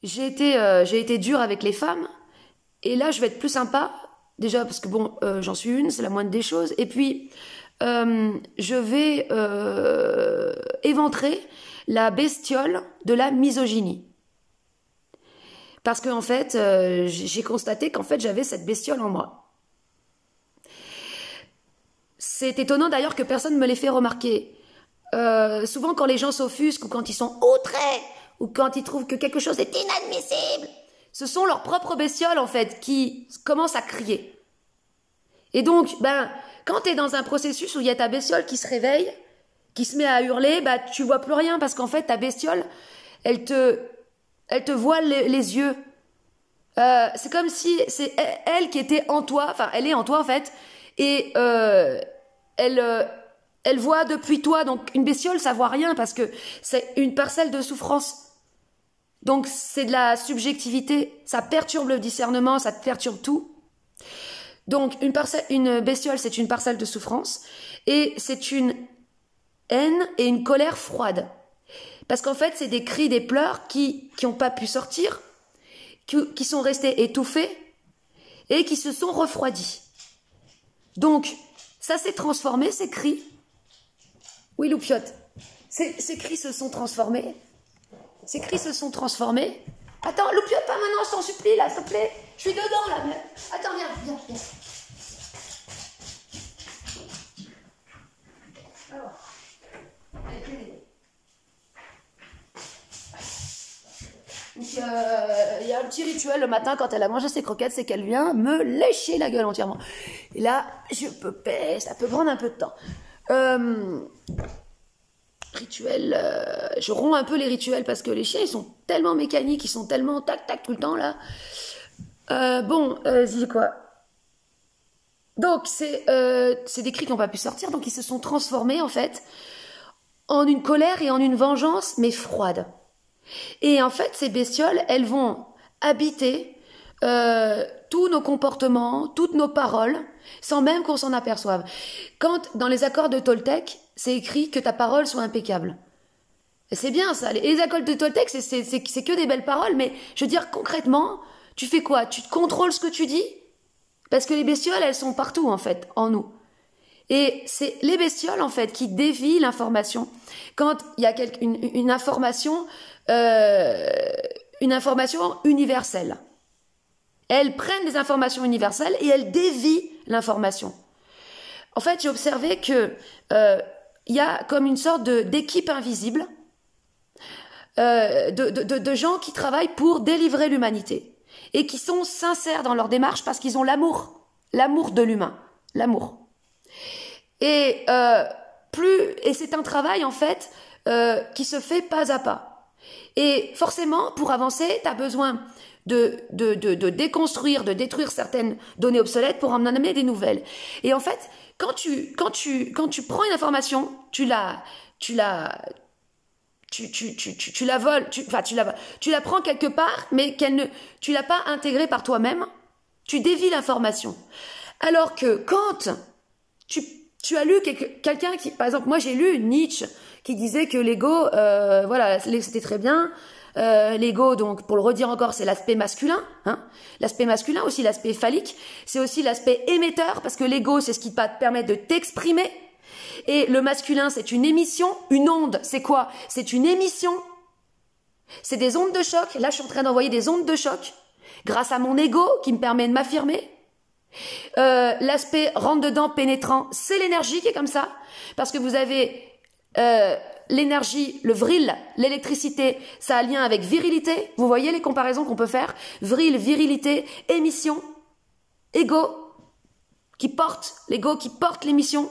j'ai été dure avec les femmes, et là je vais être plus sympa, déjà parce que bon, j'en suis une, c'est la moindre des choses, et puis je vais éventrer la bestiole de la misogynie. Parce que en fait, j'ai constaté qu'en fait j'avais cette bestiole en moi. C'est étonnant d'ailleurs que personne ne me l'ait fait remarquer. Souvent quand les gens s'offusquent ou quand ils sont outrés ou quand ils trouvent que quelque chose est inadmissible, ce sont leurs propres bestioles en fait qui commencent à crier. Et donc, quand tu es dans un processus où il y a ta bestiole qui se réveille, qui se met à hurler, tu vois plus rien parce qu'en fait ta bestiole, elle te voile les yeux. C'est comme si c'est elle qui était en toi, enfin elle est en toi en fait, et elle voit depuis toi. Donc une bestiole ça voit rien parce que c'est une parcelle de souffrance. Donc c'est de la subjectivité, ça perturbe le discernement, ça te perturbe tout. Donc une bestiole c'est une parcelle de souffrance et c'est une haine et une colère froide. Parce qu'en fait c'est des cris, des pleurs qui n'ont pas pu sortir, qui sont restés étouffés et qui se sont refroidis. Donc, ça s'est transformé, ces cris. Oui, Loupiote. Ces cris se sont transformés. Ces cris se sont transformés. Attends, Loupiote, pas maintenant, je t'en supplie, là, s'il te plaît. Je suis dedans, là. Mais... Attends, viens. Alors. Donc, il y a un petit rituel le matin quand elle a mangé ses croquettes, c'est qu'elle vient me lécher la gueule entièrement. Et là, ça peut prendre un peu de temps. Rituel, je romps un peu les rituels parce que les chiens, ils sont tellement mécaniques, ils sont tellement tac-tac tout le temps, là. C'est quoi? Donc, c'est des cris qui n'ont pas pu sortir, donc ils se sont transformés, en fait, en une colère et en une vengeance, mais froide. Et en fait, ces bestioles, elles vont habiter tous nos comportements, toutes nos paroles, sans même qu'on s'en aperçoive. Quand, dans les accords de Toltec, c'est écrit que ta parole soit impeccable. Et c'est bien ça. Les accords de Toltec, c'est que des belles paroles, mais je veux dire, concrètement, tu fais quoi? Tu te contrôles ce que tu dis? Parce que les bestioles, elles sont partout, en fait, en nous. Et c'est les bestioles, en fait, qui dévient l'information. Quand il y a une information universelle. Elles prennent des informations universelles et elles dévient l'information. En fait, j'ai observé que y a comme une sorte d'équipe invisible de gens qui travaillent pour délivrer l'humanité et qui sont sincères dans leur démarche parce qu'ils ont l'amour de l'humain, l'amour. Et c'est un travail en fait qui se fait pas à pas. Et forcément, pour avancer, tu as besoin de déconstruire, de détruire certaines données obsolètes pour en amener des nouvelles. Et en fait, quand tu prends une information, tu la voles, tu la prends quelque part, mais tu l'as pas intégrée par toi-même, tu dévies l'information. Alors que quand tu as lu quelqu'un qui, par exemple, moi j'ai lu Nietzsche qui disait que l'ego, c'était très bien. L'ego, donc, pour le redire encore, c'est l'aspect masculin, hein. L'aspect masculin, aussi l'aspect phallique. C'est aussi l'aspect émetteur, parce que l'ego, c'est ce qui va te permettre de t'exprimer. Et le masculin, c'est une émission. Une onde, c'est quoi? C'est une émission. C'est des ondes de choc. Là, je suis en train d'envoyer des ondes de choc grâce à mon ego qui me permet de m'affirmer. L'aspect rentre-dedans pénétrant, c'est l'énergie qui est comme ça. Parce que vous avez l'énergie, le vril, l'électricité, ça a lien avec virilité. Vous voyez les comparaisons qu'on peut faire? Vril, virilité, émission, ego l'ego qui porte l'émission.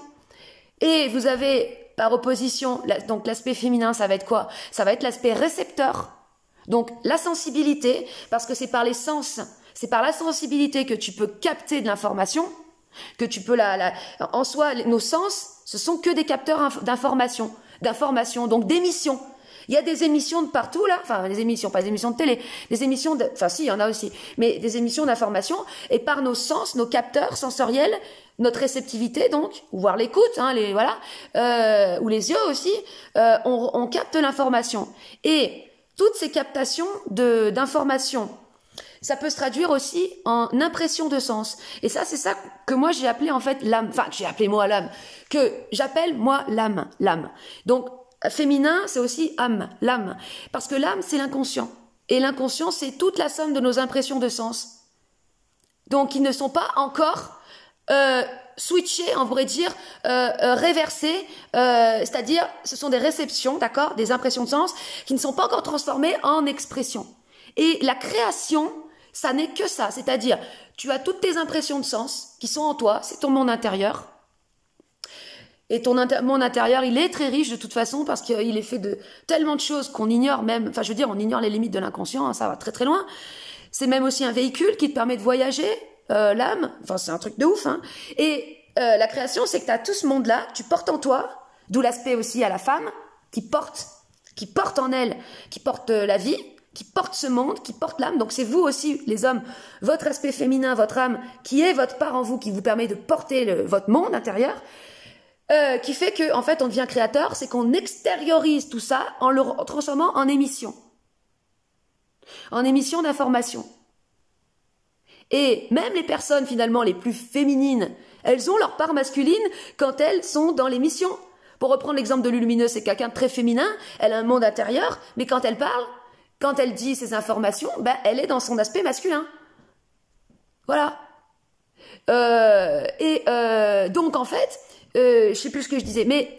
Et vous avez par opposition, donc l'aspect féminin, ça va être quoi? Ça va être l'aspect récepteur. Donc la sensibilité, parce que c'est par les sens, c'est par la sensibilité que tu peux capter de l'information, que tu peux en soi, nos sens, ce sont que des capteurs d'information, donc d'émissions. Il y a des émissions de partout là, enfin des émissions, pas des émissions de télé, des émissions enfin si, il y en a aussi, mais des émissions d'information, et par nos sens, nos capteurs sensoriels, notre réceptivité donc, ou voir l'écoute, hein, ou les yeux aussi, on capte l'information. Et toutes ces captations d'informations, ça peut se traduire aussi en impression de sens. Et ça, c'est ça que moi j'ai appelé en fait l'âme. Enfin, que j'ai appelé moi l'âme. Que j'appelle moi l'âme. L'âme. Donc, féminin, c'est aussi âme, l'âme. Parce que l'âme, c'est l'inconscient. Et l'inconscient, c'est toute la somme de nos impressions de sens. Donc, ils ne sont pas encore switchés, on pourrait dire, réversés. C'est-à-dire, ce sont des réceptions, d'accord, des impressions de sens, qui ne sont pas encore transformées en expression. Et la création, ça n'est que ça. C'est-à-dire, tu as toutes tes impressions de sens qui sont en toi, c'est ton monde intérieur. Et ton monde intérieur, il est très riche de toute façon parce qu'il est fait de tellement de choses qu'on ignore même, enfin je veux dire, on ignore les limites de l'inconscient, hein, ça va très très loin. C'est même aussi un véhicule qui te permet de voyager, l'âme, enfin c'est un truc de ouf. Hein. Et la création, c'est que tu as tout ce monde-là, tu portes en toi, d'où l'aspect aussi à la femme, qui porte en elle, qui porte la vie, qui porte ce monde, qui porte l'âme. Donc c'est vous aussi, les hommes, votre aspect féminin, votre âme, qui est votre part en vous, qui vous permet de porter votre monde intérieur. Qui fait que, en fait, on devient créateur, c'est qu'on extériorise tout ça en le transformant en émission. En émission d'information. Et même les personnes, finalement, les plus féminines, elles ont leur part masculine quand elles sont dans l'émission. Pour reprendre l'exemple de Lulumineuse, c'est quelqu'un de très féminin, elle a un monde intérieur, mais quand elle parle, quand elle dit ses informations, ben, elle est dans son aspect masculin. Voilà. Donc, en fait, je sais plus ce que je disais, mais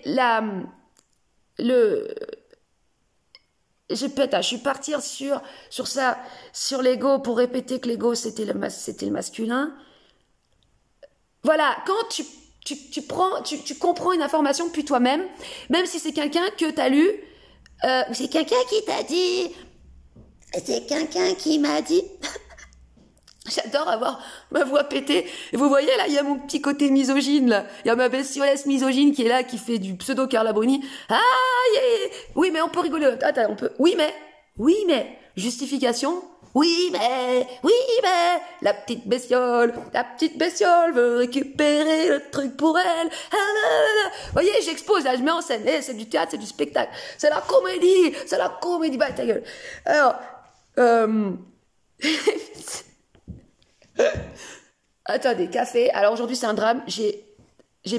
je suis partie sur ça, sur l'ego, pour répéter que l'ego c'était le masculin. Voilà, quand tu comprends une information depuis toi-même, même si c'est quelqu'un que tu as lu, ou c'est quelqu'un qui t'a dit, c'est quelqu'un qui m'a dit. J'adore avoir ma voix pétée. Et vous voyez, là, il y a mon petit côté misogyne, là. Il y a ma bestiolesse misogyne qui est là, qui fait du pseudo Carla Bruni. Ah, yeah. Oui, mais on peut rigoler. Attends, on peut. Oui, mais. Justification. Oui, mais. La petite bestiole veut récupérer le truc pour elle. Ah, là. Vous voyez, j'expose, là, je mets en scène. C'est du théâtre, c'est du spectacle. C'est la comédie. Bah, ta gueule. Alors, attendez, café. Alors aujourd'hui c'est un drame. J'ai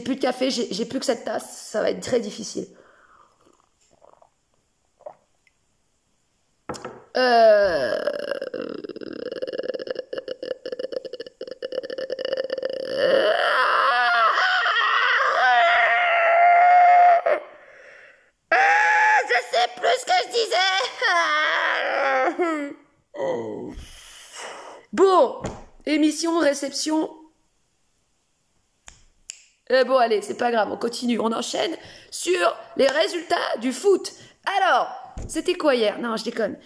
plus de café, j'ai plus que cette tasse. Ça va être très difficile. Je sais plus ce que je disais. Bon. Émission, réception. Bon, allez, c'est pas grave, on continue. On enchaîne sur les résultats du foot. Alors, c'était quoi hier? Non, je déconne.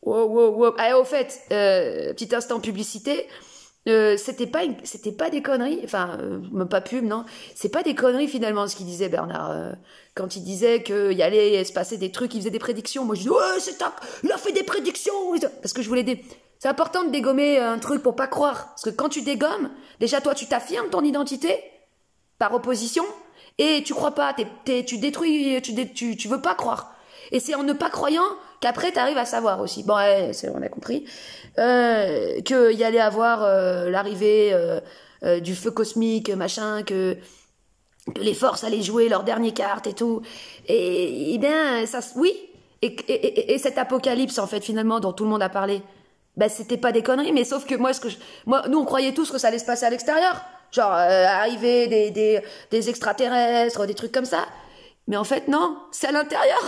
Wow. Ah, au fait, petit instant publicité. C'était pas des conneries. Enfin, même pas pub, non. C'est pas des conneries, finalement, ce qu'il disait, Bernard. Quand il disait qu'il allait se passer des trucs, il faisait des prédictions. Moi, je dis, ouais, c'est top, il a fait des prédictions. Parce que je voulais c'est important de dégommer un truc pour pas croire. Parce que quand tu dégommes, déjà toi tu t'affirmes ton identité par opposition et tu crois pas, tu détruis, tu veux pas croire. Et c'est en ne pas croyant qu'après tu arrives à savoir aussi. Bon, ouais, on a compris qu'il y allait avoir l'arrivée du feu cosmique, machin, que les forces allaient jouer leur dernière carte et tout. Et bien, ça, oui. Et cet apocalypse en fait finalement dont tout le monde a parlé. Ben, c'était pas des conneries, mais sauf que nous, on croyait tous que ça allait se passer à l'extérieur. Genre, arriver des extraterrestres, des trucs comme ça. Mais en fait, non, c'est à l'intérieur.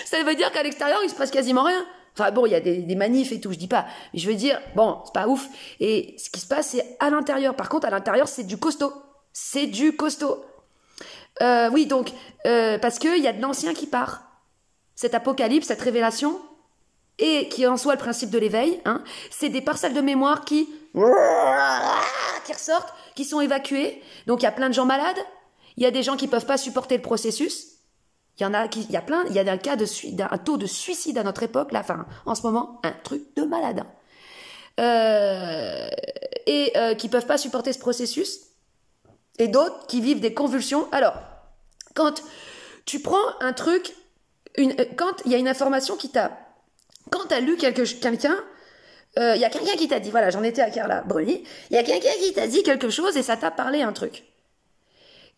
Ça veut dire qu'à l'extérieur, il se passe quasiment rien. Enfin bon, il y a des manifs et tout, je dis pas. Mais je veux dire, bon, c'est pas ouf. Et ce qui se passe, c'est à l'intérieur. Par contre, à l'intérieur, c'est du costaud. C'est du costaud. Oui, donc, parce qu'il y a de l'ancien qui part. Cet apocalypse, cette révélation, et qui est en soi le principe de l'éveil, hein, c'est des parcelles de mémoire qui ressortent, qui sont évacuées. Donc il y a plein de gens malades, il y a des gens qui peuvent pas supporter le processus, il y a un cas un taux de suicide à notre époque, là, enfin, en ce moment, un truc de malade. Qui peuvent pas supporter ce processus, et d'autres qui vivent des convulsions. Alors, quand tu prends un truc, quand il y a une information qui t'a... Quand tu as lu quelqu'un, il y a quelqu'un qui t'a dit, voilà, j'en étais à Carla Bruni, il y a quelqu'un qui t'a dit quelque chose et ça t'a parlé un truc.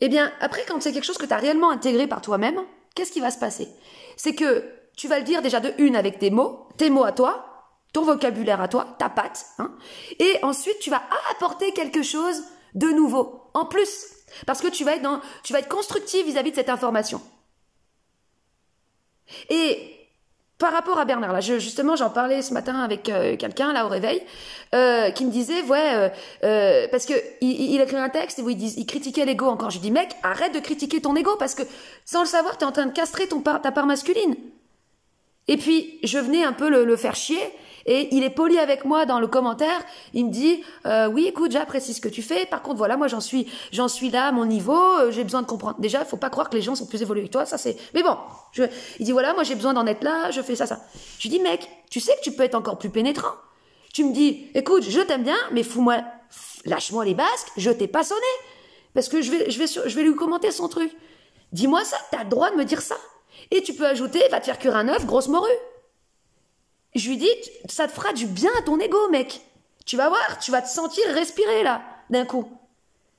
Eh bien, après, quand c'est quelque chose que tu as réellement intégré par toi-même, qu'est-ce qui va se passer? C'est que tu vas le dire déjà de une avec tes mots à toi, ton vocabulaire à toi, ta patte, hein, et ensuite tu vas apporter quelque chose de nouveau, en plus, parce que tu vas être constructif vis-à-vis de cette information. Et par rapport à Bernard, là, justement, j'en parlais ce matin avec quelqu'un là au réveil, qui me disait, ouais, parce que il a écrit un texte où il critiquait l'ego encore. Je lui dis, mec, arrête de critiquer ton ego parce que sans le savoir, t'es en train de castrer ta part masculine. Et puis je venais un peu le faire chier. Et il est poli avec moi dans le commentaire. Il me dit, oui, écoute, j'apprécie ce que tu fais. Par contre, voilà, moi, j'en suis là à mon niveau. J'ai besoin de comprendre. Déjà, faut pas croire que les gens sont plus évolués que toi. Ça, c'est. Mais bon, il dit, voilà, moi, j'ai besoin d'en être là. Je fais ça. Je lui dis, mec, tu sais que tu peux être encore plus pénétrant. Tu me dis, écoute, je t'aime bien, mais lâche-moi les basques. Je t'ai pas sonné parce que je vais lui commenter son truc. Dis-moi ça. T'as le droit de me dire ça. Et tu peux ajouter, va te faire cuire un œuf, grosse morue. Je lui dis, ça te fera du bien à ton ego, mec. Tu vas voir, tu vas te sentir respirer, là, d'un coup.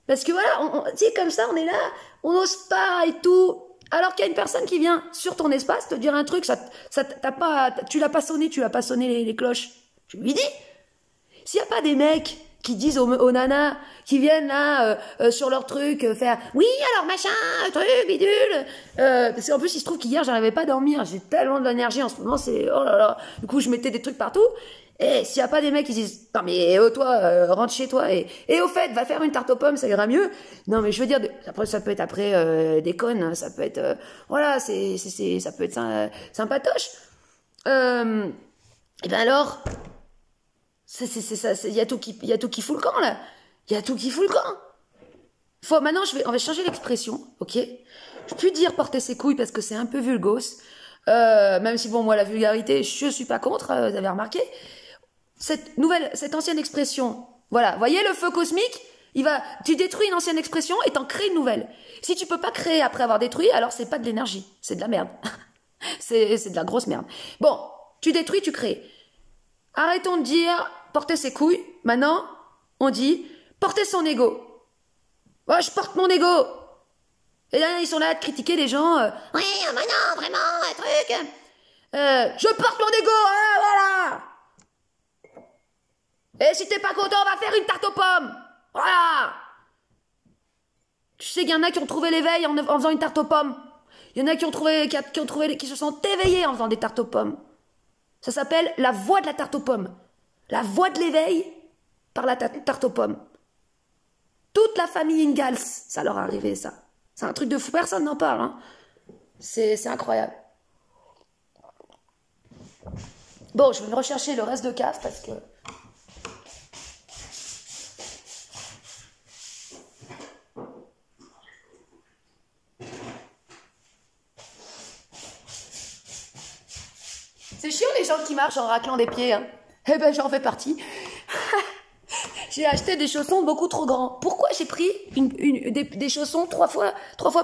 Parce que voilà, tu sais, comme ça, on est là, on n'ose pas et tout. Alors qu'il y a une personne qui vient sur ton espace te dire un truc, tu l'as pas sonné les cloches. Je lui dis, s'il n'y a pas des mecs qui disent aux nanas, qui viennent là, sur leur truc, faire, oui, alors machin, truc, bidule, parce qu'en plus, il se trouve qu'hier, j'arrivais pas à dormir, j'ai tellement d'énergie en ce moment, c'est, oh là là, du coup, je mettais des trucs partout, et s'il y a pas des mecs qui disent, non mais, toi, rentre chez toi, et au fait, va faire une tarte aux pommes, ça ira mieux, non mais je veux dire, après, ça peut être après, des connes, ça peut être, voilà, ça peut être sympatoche, et ben alors, il y a tout qui fout le camp, là. Il y a tout qui fout le camp. Maintenant, on va changer l'expression, ok? Je peux plus dire porter ses couilles parce que c'est un peu vulgose. Même si, bon, moi, la vulgarité, je suis pas contre, vous avez remarqué. Cette ancienne expression, voilà. Voyez le feu cosmique? Tu détruis une ancienne expression et t'en crées une nouvelle. Si tu peux pas créer après avoir détruit, alors c'est pas de l'énergie. C'est de la merde. c'est de la grosse merde. Bon, tu détruis, tu crées. Arrêtons de dire porter ses couilles. Maintenant, on dit porter son ego. Ouais, je porte mon ego. Et là, ils sont là à critiquer les gens. Oui, mais non, vraiment, un truc. Je porte mon ego, hein, voilà. Et si t'es pas content, on va faire une tarte aux pommes. Voilà. Tu sais qu'il y en a qui ont trouvé l'éveil en faisant une tarte aux pommes. Il y en a qui se sont éveillés en faisant des tartes aux pommes. Ça s'appelle la voie de la tarte aux pommes. La voie de l'éveil par la tarte aux pommes. Toute la famille Ingalls, ça leur est arrivé, ça. C'est un truc de fou, personne n'en parle. Hein. C'est incroyable. Bon, je vais me rechercher le reste de cave parce que... C'est chiant les gens qui marchent en raclant des pieds. Hein. Eh ben, j'en fais partie. J'ai acheté des chaussons beaucoup trop grands. Pourquoi j'ai pris des chaussons trois fois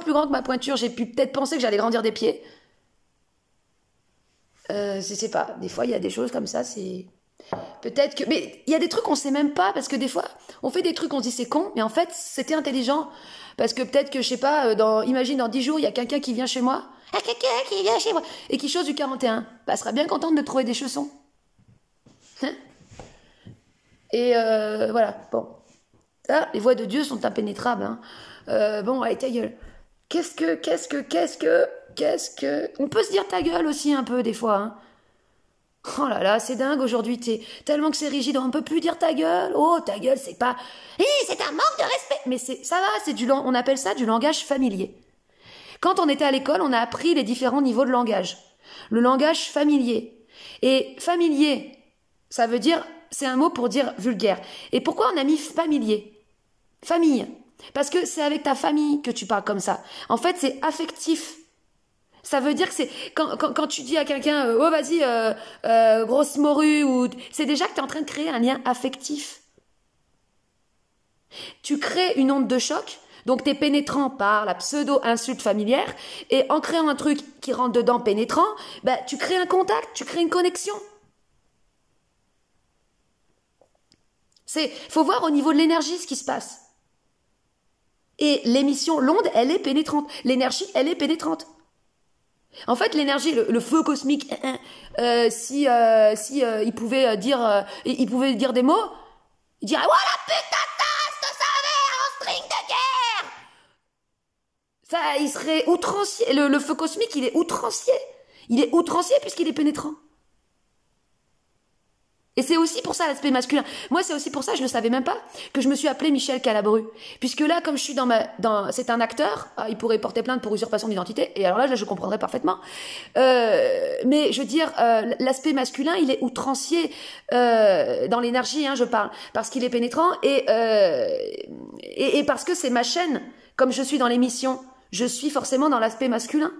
plus grands que ma pointure? J'ai pu peut-être penser que j'allais grandir des pieds. Je sais pas. Des fois, il y a des choses comme ça, c'est... Peut-être que... Mais il y a des trucs qu'on sait même pas, parce que des fois, on fait des trucs, on se dit c'est con, mais en fait, c'était intelligent. Parce que peut-être que, je sais pas, imagine dans 10 jours, il y a quelqu'un qui vient chez moi. Ah, quelqu'un qui vient chez moi. Et qui chose du 41. Bah, sera bien contente de trouver des chaussons. Hein? Et voilà, bon. Ah, les voies de Dieu sont impénétrables. Hein. Bon, allez, ta gueule. Qu'est-ce que... On peut se dire ta gueule aussi un peu, des fois. Hein. Oh là là, c'est dingue aujourd'hui. Tellement que c'est rigide, on ne peut plus dire ta gueule. Oh, ta gueule, c'est pas... c'est un manque de respect. Mais ça va, on appelle ça du langage familier. Quand on était à l'école, on a appris les différents niveaux de langage. Le langage familier. Et familier, ça veut dire... C'est un mot pour dire vulgaire. Et pourquoi on a mis familier? Famille. Parce que c'est avec ta famille que tu parles comme ça. En fait, c'est affectif. Ça veut dire que c'est... Quand tu dis à quelqu'un, oh vas-y, grosse morue, ou... c'est déjà que tu es en train de créer un lien affectif. Tu crées une onde de choc Donc t'es pénétrant par la pseudo-insulte familière, et en créant un truc qui rentre dedans pénétrant, bah, tu crées un contact, tu crées une connexion. Faut voir au niveau de l'énergie ce qui se passe. Et l'émission, l'onde, elle est pénétrante. L'énergie, elle est pénétrante. En fait, l'énergie, le feu cosmique, si il pouvait dire des mots, il dirait voilà putain de sa mère en string de guerre. Ça, il serait outrancier. Le feu cosmique, il est outrancier. Il est outrancier puisqu'il est pénétrant. Et c'est aussi pour ça l'aspect masculin. Moi, c'est aussi pour ça, je ne savais même pas, que je me suis appelée Michel Calabru. Puisque là, comme je suis c'est un acteur, il pourrait porter plainte pour usurpation d'identité, et alors là, je comprendrais parfaitement. Mais je veux dire, l'aspect masculin, il est outrancier dans l'énergie, je parle, parce qu'il est pénétrant, et parce que c'est ma chaîne. Comme je suis dans l'émission, je suis forcément dans l'aspect masculin.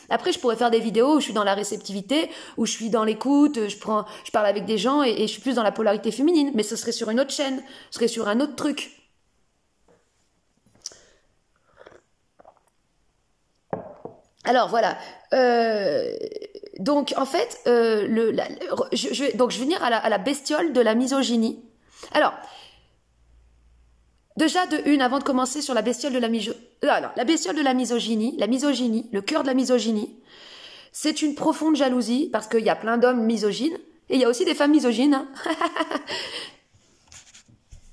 Après, je pourrais faire des vidéos où je suis dans la réceptivité, où je suis dans l'écoute, je parle avec des gens et je suis plus dans la polarité féminine. Mais ce serait sur une autre chaîne, ce serait sur un autre truc. Alors voilà. Donc en fait, je vais venir à la bestiole de la misogynie. Alors. Déjà, avant de commencer sur la bestiole de la misogynie, le cœur de la misogynie, c'est une profonde jalousie, parce qu'il y a plein d'hommes misogynes, et il y a aussi des femmes misogynes.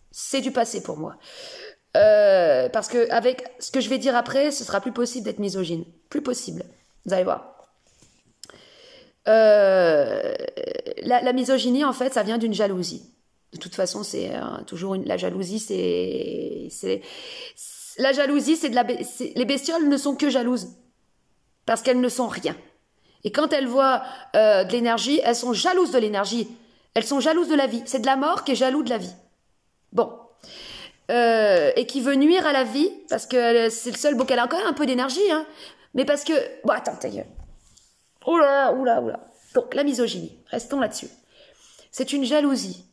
C'est du passé pour moi. Parce que avec ce que je vais dire après, ce sera plus possible d'être misogyne. Plus possible. Vous allez voir. La misogynie, en fait, ça vient d'une jalousie. De toute façon, c'est toujours la jalousie, la jalousie, les bestioles ne sont que jalouses parce qu'elles ne sont rien. Et quand elles voient de l'énergie, elles sont jalouses de l'énergie. Elles sont jalouses de la vie. C'est de la mort qui est jaloux de la vie. Bon. Et qui veut nuire à la vie parce que c'est le seul. Bon, qu'elle a quand même un peu d'énergie, mais parce que. Bon, attends, ta gueule. Oula. Donc, la misogynie. Restons là-dessus. C'est une jalousie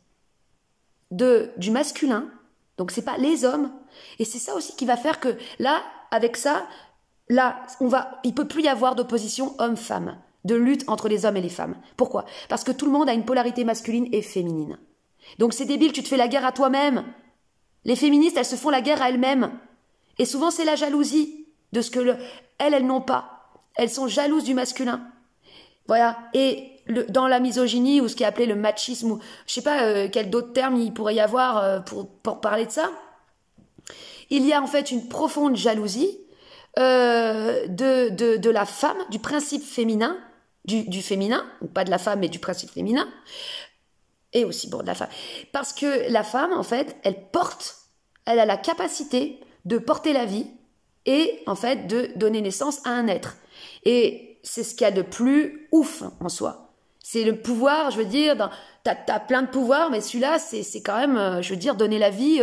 du masculin, donc c'est pas les hommes, et c'est ça aussi qui va faire que là, avec ça, il peut plus y avoir d'opposition homme-femme, de lutte entre les hommes et les femmes. Pourquoi? Parce que tout le monde a une polarité masculine et féminine. Donc c'est débile, tu te fais la guerre à toi-même. Les féministes, elles se font la guerre à elles-mêmes. Et souvent c'est la jalousie de ce que elles n'ont pas. Elles sont jalouses du masculin. Voilà, et dans la misogynie ou ce qui est appelé le machisme, ou je sais pas quel d'autres termes il pourrait y avoir pour parler de ça, il y a en fait une profonde jalousie de la femme, du principe féminin, du féminin, pas de la femme mais du principe féminin, et aussi bon de la femme, parce que la femme en fait elle a la capacité de porter la vie et en fait de donner naissance à un être, et c'est ce qu'il y a de plus ouf en soi. C'est le pouvoir, je veux dire, t'as plein de pouvoirs, mais celui-là, c'est quand même, je veux dire, donner la vie.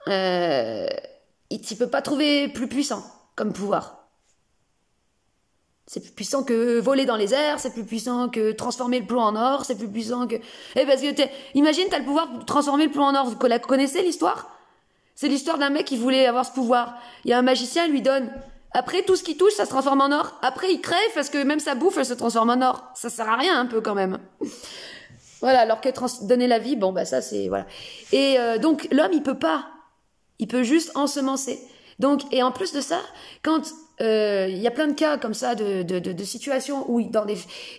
Tu peux pas trouver plus puissant comme pouvoir. C'est plus puissant que voler dans les airs, c'est plus puissant que transformer le plomb en or, c'est plus puissant que. Parce que imagine, t'as le pouvoir de transformer le plomb en or. Vous connaissez l'histoire? C'est l'histoire d'un mec qui voulait avoir ce pouvoir. Il y a un magicien, il lui donne. Après, tout ce qui touche, ça se transforme en or. Après, il crève parce que même sa bouffe, elle se transforme en or. Ça sert à rien un peu quand même. Voilà, alors que donner la vie, bon, bah ça c'est... Voilà. Et donc, l'homme, il peut pas. Il peut juste ensemencer. Donc, et en plus de ça, quand il y a plein de cas comme ça, de situations où dans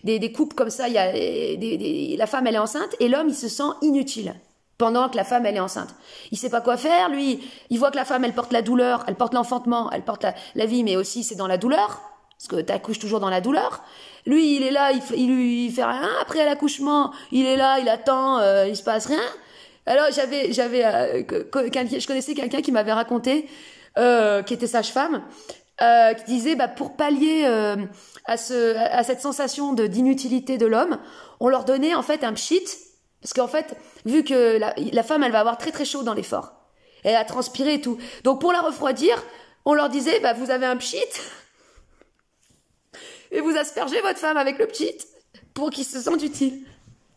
des couples comme ça, la femme, elle est enceinte et l'homme, il se sent inutile. Pendant que la femme, elle est enceinte. Il sait pas quoi faire, lui, il voit que la femme, elle porte la douleur, elle porte l'enfantement, elle porte la vie, mais aussi c'est dans la douleur, parce que t'accouches toujours dans la douleur. Lui, il est là, il fait rien, après l'accouchement, il est là, il attend, il se passe rien. Alors, je connaissais quelqu'un qui m'avait raconté, qui était sage-femme, qui disait, pour pallier à cette sensation d'inutilité de l'homme, on leur donnait en fait un pchit. Parce qu'en fait, vu que la femme, elle va avoir très très chaud dans l'effort. Elle a transpiré et tout. Donc pour la refroidir, on leur disait, vous avez un pchit. Et vous aspergez votre femme avec le pchit pour qu'il se sente utile.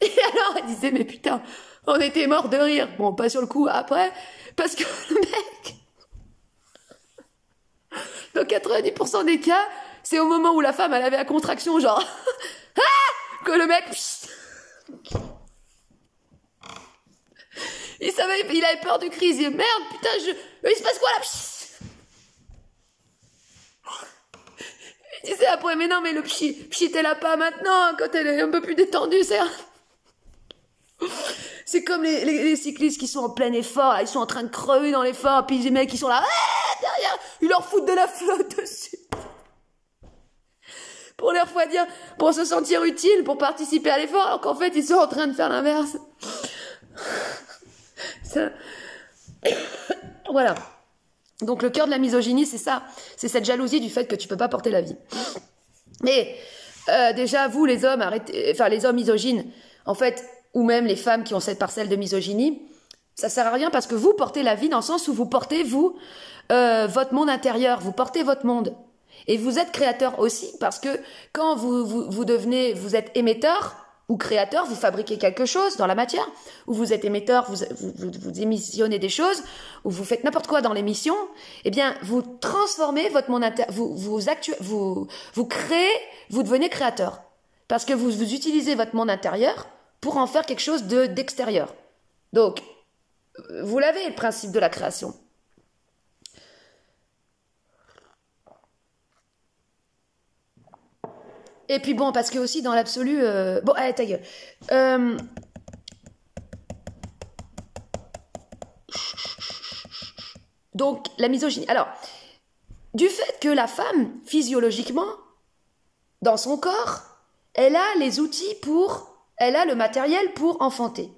Et alors, elle disait, mais putain, on était morts de rire. Bon, pas sur le coup, après. Parce que le mec, Dans 90% des cas, c'est au moment où la femme, elle avait la contraction, genre, ah, que le mec, il avait peur du cri, il disait, merde, putain, il se passe quoi là? Il disait après, mais non, mais le pchit, t'es là pas maintenant, quand elle est un peu plus détendue, c'est comme les cyclistes qui sont en plein effort, là, ils sont en train de crever dans l'effort, puis les mecs qui sont là, derrière, ils leur foutent de la flotte dessus. Pour leur refroidir, pour se sentir utile, pour participer à l'effort, alors qu'en fait, ils sont en train de faire l'inverse. Ça... Voilà. Donc le cœur de la misogynie, c'est ça. C'est cette jalousie du fait que tu peux pas porter la vie. Mais déjà, vous, les hommes, arrêtez, enfin les hommes misogynes, en fait, ou même les femmes qui ont cette parcelle de misogynie, ça sert à rien parce que vous portez la vie dans le sens où vous portez, vous, votre monde intérieur, vous portez votre monde. Et vous êtes créateur aussi parce que quand vous êtes émetteur ou créateur, vous fabriquez quelque chose dans la matière, ou vous êtes émetteur, vous émissionnez des choses, ou vous faites n'importe quoi dans l'émission, eh bien, vous transformez votre monde intérieur, vous créez, vous devenez créateur. Parce que vous utilisez votre monde intérieur pour en faire quelque chose d'extérieur. Donc, vous l'avez, le principe de la création. Et puis bon, parce que aussi dans l'absolu... Bon, allez, ta gueule. Donc, la misogynie. Alors, du fait que la femme, physiologiquement, dans son corps, elle a les outils elle a le matériel pour enfanter.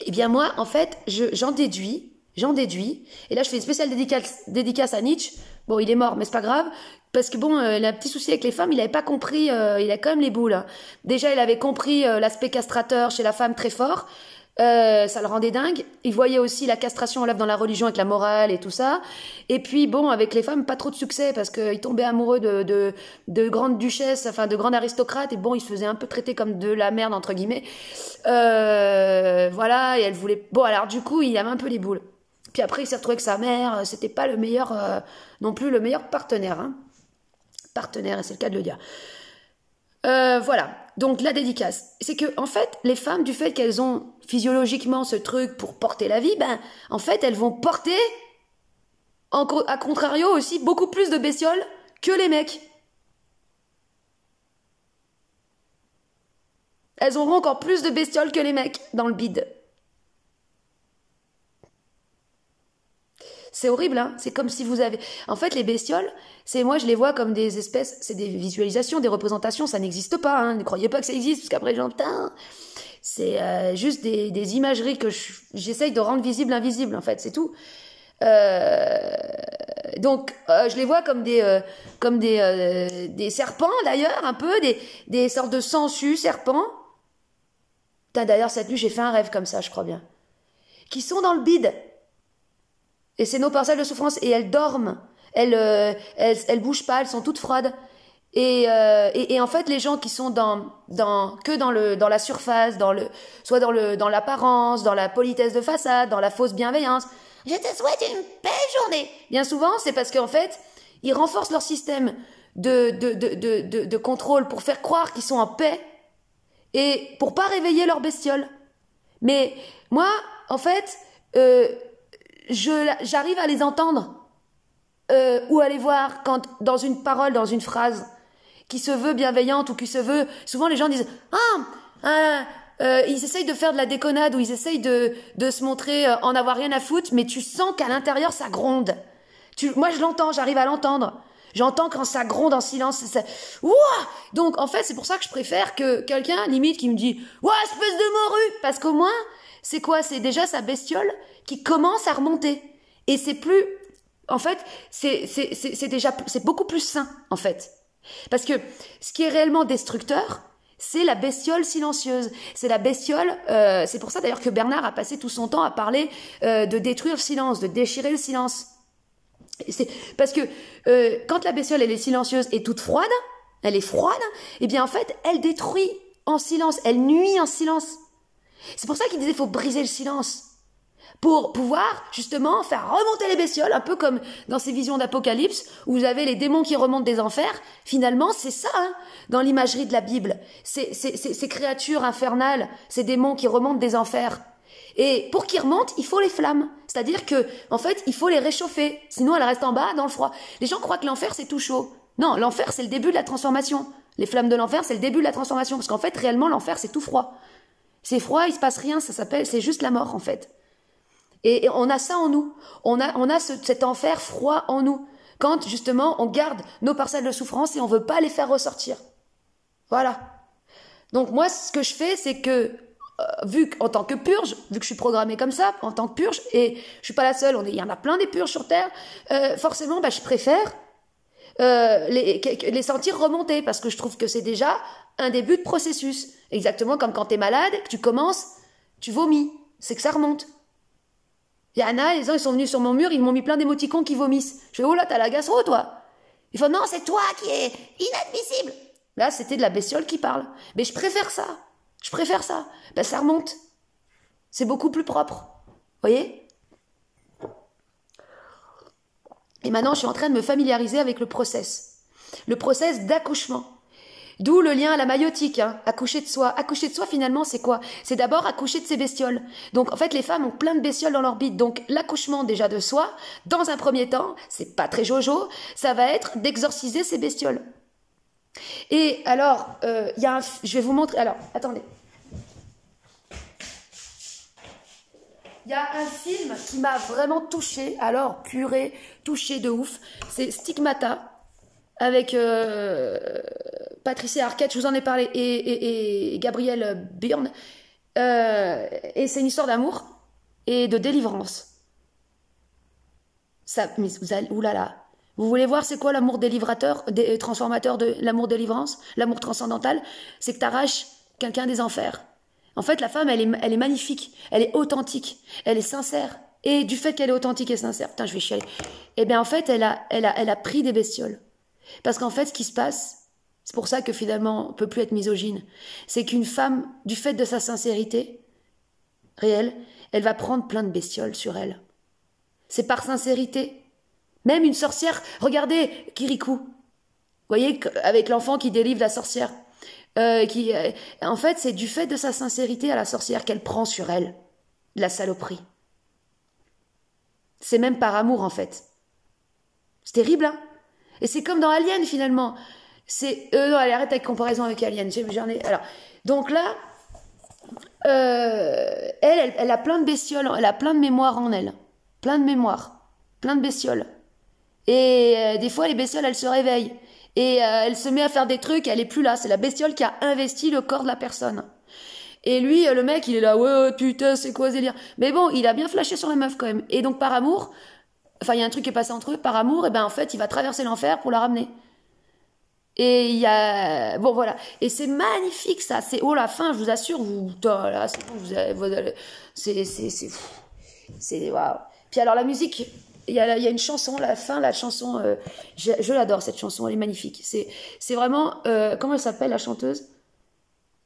Eh bien moi, en fait, j'en déduis, et là je fais une spéciale dédicace à Nietzsche. Bon, il est mort, mais c'est pas grave, parce que bon, il a un petit souci avec les femmes, il avait pas compris, il a quand même les boules. Hein. Déjà, il avait compris l'aspect castrateur chez la femme très fort, ça le rendait dingue. Il voyait aussi la castration en l'œuvre dans la religion avec la morale et tout ça. Et puis bon, avec les femmes, pas trop de succès, parce qu'il tombait amoureux de grandes duchesses, enfin de grandes aristocrates, et bon, il se faisait un peu traiter comme de la merde, entre guillemets. Voilà, et elle voulait... Bon, alors du coup, il avait un peu les boules. Puis après, il s'est retrouvé que sa mère, c'était pas le meilleur, non plus le meilleur partenaire. Hein. Partenaire, et c'est le cas de le dire. Voilà, donc la dédicace. C'est que, en fait, les femmes, du fait qu'elles ont physiologiquement ce truc pour porter la vie, ben, en fait, elles vont porter, à contrario aussi, beaucoup plus de bestioles que les mecs. Elles auront encore plus de bestioles que les mecs dans le bide. C'est horrible, hein. C'est comme si vous avez... En fait, les bestioles, moi, je les vois comme des espèces... C'est des visualisations, des représentations, ça n'existe pas, hein. Ne croyez pas que ça existe, parce qu'après, putain... C'est juste des imageries que j'essaye de rendre visible l'invisible, en fait, c'est tout. Donc, je les vois comme des serpents, d'ailleurs, un peu, des sortes de sangsues serpents. Putain, d'ailleurs, cette nuit, j'ai fait un rêve comme ça, je crois bien. Qui sont dans le bide. Et c'est nos parcelles de souffrance. Et elles dorment. Elles bougent pas, elles sont toutes froides. Et en fait, les gens qui sont dans la surface, soit dans l'apparence, dans la politesse de façade, dans la fausse bienveillance, je te souhaite une belle journée. Bien souvent, c'est parce qu'en fait, ils renforcent leur système de contrôle pour faire croire qu'ils sont en paix et pour pas réveiller leur bestiole. Mais moi, en fait, j'arrive à les entendre ou à les voir quand dans une parole, dans une phrase qui se veut bienveillante ou qui se veut... Souvent, les gens disent ils essayent de faire de la déconnade ou ils essayent de se montrer en avoir rien à foutre, mais tu sens qu'à l'intérieur, ça gronde. Moi, je l'entends, j'arrive à l'entendre. J'entends quand ça gronde en silence. Ouah. Donc, en fait, c'est pour ça que je préfère que quelqu'un, limite, qui me dit « Ouah, espèce de morue !» Parce qu'au moins, c'est quoi? C'est déjà sa bestiole qui commence à remonter. Et c'est plus... En fait, c'est beaucoup plus sain, en fait. Parce que ce qui est réellement destructeur, c'est la bestiole silencieuse. C'est la bestiole... c'est pour ça, d'ailleurs, que Bernard a passé tout son temps à parler de détruire le silence, de déchirer le silence. Parce que quand la bestiole elle est silencieuse et toute froide, elle est froide, et bien en fait elle détruit en silence, elle nuit en silence. C'est pour ça qu'il disait faut briser le silence. pour pouvoir justement faire remonter les bestioles, un peu comme dans ces visions d'Apocalypse, où vous avez les démons qui remontent des enfers. Finalement, c'est ça, hein, dans l'imagerie de la Bible. Ces créatures infernales, ces démons qui remontent des enfers. Et pour qu'ils remontent, il faut les flammes. C'est-à-dire que, en fait, il faut les réchauffer. Sinon, elles restent en bas, dans le froid. Les gens croient que l'enfer, c'est tout chaud. Non, l'enfer, c'est le début de la transformation. Les flammes de l'enfer, c'est le début de la transformation. Parce qu'en fait, réellement, l'enfer, c'est tout froid. C'est froid, il se passe rien, c'est juste la mort, en fait. Et on a ça en nous. On a cet enfer froid en nous. Quand, justement, on garde nos parcelles de souffrance et on veut pas les faire ressortir. Voilà. Donc, moi, ce que je fais, c'est que, vu qu'en tant que purge, vu que je suis programmée comme ça, en tant que purge, et je suis pas la seule, il y en a plein des purges sur Terre, forcément, je préfère les sentir remonter, parce que je trouve que c'est déjà un début de processus. Exactement comme quand tu es malade, que tu commences, tu vomis, c'est que ça remonte. Il y en a, les gens, ils sont venus sur mon mur, ils m'ont mis plein d'émoticônes qui vomissent. Je fais, oh là, t'as la gastro, toi. Ils font, non, c'est toi qui es inadmissible. Là, c'était de la bestiole qui parle. Mais je préfère ça. Je préfère ça. Ça remonte. C'est beaucoup plus propre. Vous voyez? Et maintenant, je suis en train de me familiariser avec le process d'accouchement. D'où le lien à la maïotique, hein. Accoucher de soi. Accoucher de soi, finalement, c'est quoi? C'est d'abord accoucher de ses bestioles. Donc, en fait, les femmes ont plein de bestioles dans leur bite. Donc, l'accouchement, déjà, de soi, dans un premier temps, c'est pas très jojo, ça va être d'exorciser ces bestioles. Et alors, je vais vous montrer. Alors, attendez. Il y a un film qui m'a vraiment touchée. Alors, purée, touchée de ouf. C'est Stigmata, avec Patricia Arquette, je vous en ai parlé, et Gabrielle Byrne. Et c'est une histoire d'amour et de délivrance. Ça, mais oulala. Vous voulez voir c'est quoi l'amour délivrateur, transformateur de l'amour délivrance, l'amour transcendantal? C'est que t'arraches quelqu'un des enfers. En fait, la femme, elle est magnifique, elle est authentique, elle est sincère. Et du fait qu'elle est authentique et sincère, putain, je vais chialer. Eh bien, en fait, elle a pris des bestioles. Parce qu'en fait, ce qui se passe, c'est pour ça que finalement, on peut plus être misogyne, c'est qu'une femme, du fait de sa sincérité réelle, elle va prendre plein de bestioles sur elle. C'est par sincérité. Même une sorcière, regardez Kirikou, vous voyez, avec l'enfant qui délivre la sorcière. En fait, c'est du fait de sa sincérité à la sorcière qu'elle prend sur elle de la saloperie. C'est même par amour, en fait. C'est terrible, hein? Et c'est comme dans Alien, finalement. Non, allez, arrête avec comparaison avec Alien. Alors, donc là, elle a plein de bestioles, elle a plein de mémoires en elle. Plein de mémoires. Plein de bestioles. Et des fois, les bestioles, elles se réveillent. Et elle se met à faire des trucs, elle est plus là. C'est la bestiole qui a investi le corps de la personne. Et lui, le mec, il est là, ouais, putain, c'est quoi ce délire? Mais bon, il a bien flashé sur la meuf quand même. Et donc, par amour, enfin, il y a un truc qui est passé entre eux, par amour, et ben en fait, il va traverser l'enfer pour la ramener. Et il y a... Bon, voilà. Et c'est magnifique, ça. C'est... Oh, la fin, je vous assure, là, c'est bon, c'est... Waouh. Puis alors, la musique... Il y a une chanson, la fin, la chanson, je l'adore cette chanson, elle est magnifique. C'est vraiment, comment elle s'appelle la chanteuse?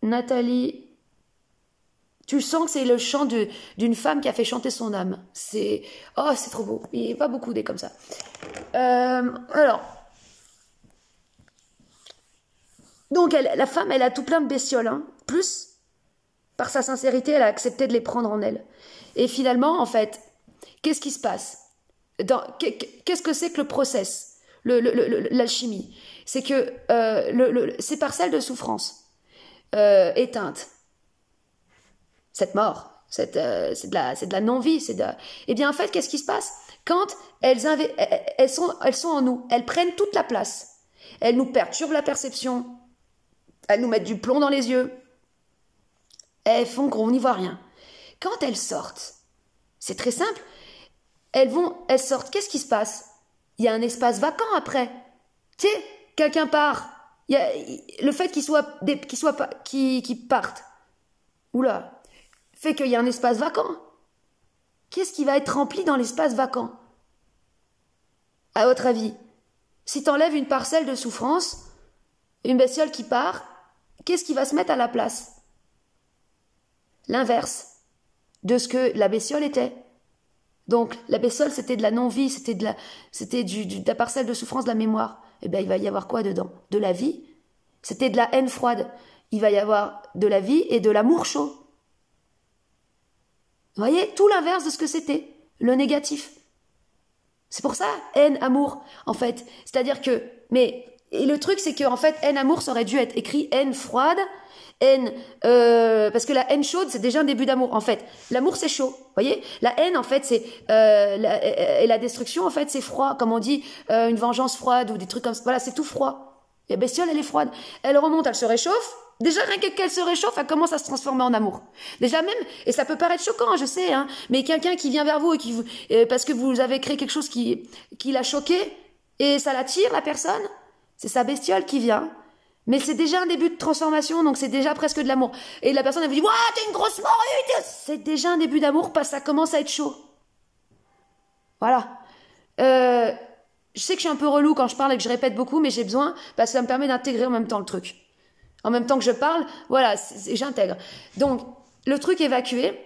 Nathalie. Tu sens que c'est le chant d'une femme qui a fait chanter son âme. C'est trop beau. Il n'y a pas beaucoup des comme ça. Alors, donc la femme, elle a tout plein de bestioles, hein. Plus, par sa sincérité, elle a accepté de les prendre en elle. Et finalement, en fait, qu'est-ce qui se passe? Qu'est-ce que c'est que le process, l'alchimie? C'est que ces parcelles de souffrance éteintes, cette mort, c'est de la non-vie, eh bien en fait, qu'est-ce qui se passe? Quand elles sont en nous, elles prennent toute la place, elles nous perturbent la perception, elles nous mettent du plomb dans les yeux, elles font qu'on n'y voit rien. Quand elles sortent, c'est très simple. Elles sortent, qu'est-ce qui se passe? Il y a un espace vacant après. Tu sais, quelqu'un part. Le fait qu'ils partent, oula, fait qu'il y a un espace vacant. Qu'est-ce qui va être rempli dans l'espace vacant? À votre avis, si t'enlèves une parcelle de souffrance, une bestiole qui part, qu'est-ce qui va se mettre à la place? L'inverse de ce que la bestiole était. Donc, la bestiole, c'était de la non-vie, c'était de la parcelle de souffrance de la mémoire. Eh bien, il va y avoir quoi dedans? De la vie. C'était de la haine froide. Il va y avoir de la vie et de l'amour chaud. Vous voyez, tout l'inverse de ce que c'était, le négatif. C'est pour ça, haine, amour, en fait. C'est-à-dire que, et le truc, c'est qu'en fait, haine, amour, ça aurait dû être écrit haine froide, haine, parce que la haine chaude, c'est déjà un début d'amour. En fait, l'amour, c'est chaud, vous voyez. La haine, en fait, c'est et la destruction, en fait, c'est froid, comme on dit, une vengeance froide ou des trucs comme ça. Voilà, c'est tout froid. La bestiole, elle est froide. Elle remonte, elle se réchauffe. Déjà, rien qu'elle se réchauffe, elle commence à se transformer en amour. Déjà même, et ça peut paraître choquant, je sais, hein, mais quelqu'un qui vient vers vous et qui vous, parce que vous avez créé quelque chose qui l'a choqué, et ça l'attire, la personne, c'est sa bestiole qui vient. Mais c'est déjà un début de transformation, donc c'est déjà presque de l'amour. Et la personne, elle vous dit, ouah, t'es une grosse morue! C'est déjà un début d'amour parce que ça commence à être chaud. Voilà. Je sais que je suis un peu relou quand je parle et que je répète beaucoup, mais j'ai besoin, parce que ça me permet d'intégrer en même temps le truc. En même temps que je parle, voilà, j'intègre. Donc, le truc évacué,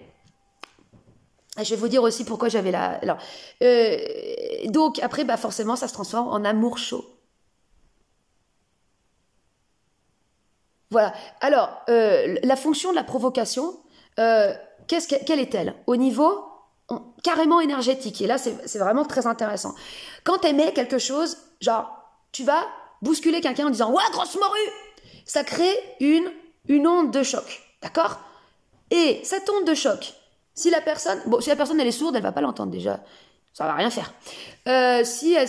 je vais vous dire aussi pourquoi j'avais la... Alors, donc, après, bah forcément, ça se transforme en amour chaud. Voilà. Alors, la fonction de la provocation, quelle est-elle? Au niveau carrément énergétique. Et là, c'est vraiment très intéressant. Quand tu émets quelque chose, genre, tu vas bousculer quelqu'un en disant « Ouah, grosse morue !» Ça crée une onde de choc, d'accord? Et cette onde de choc, si la personne elle est sourde, elle va pas l'entendre déjà, ça va rien faire. Si elle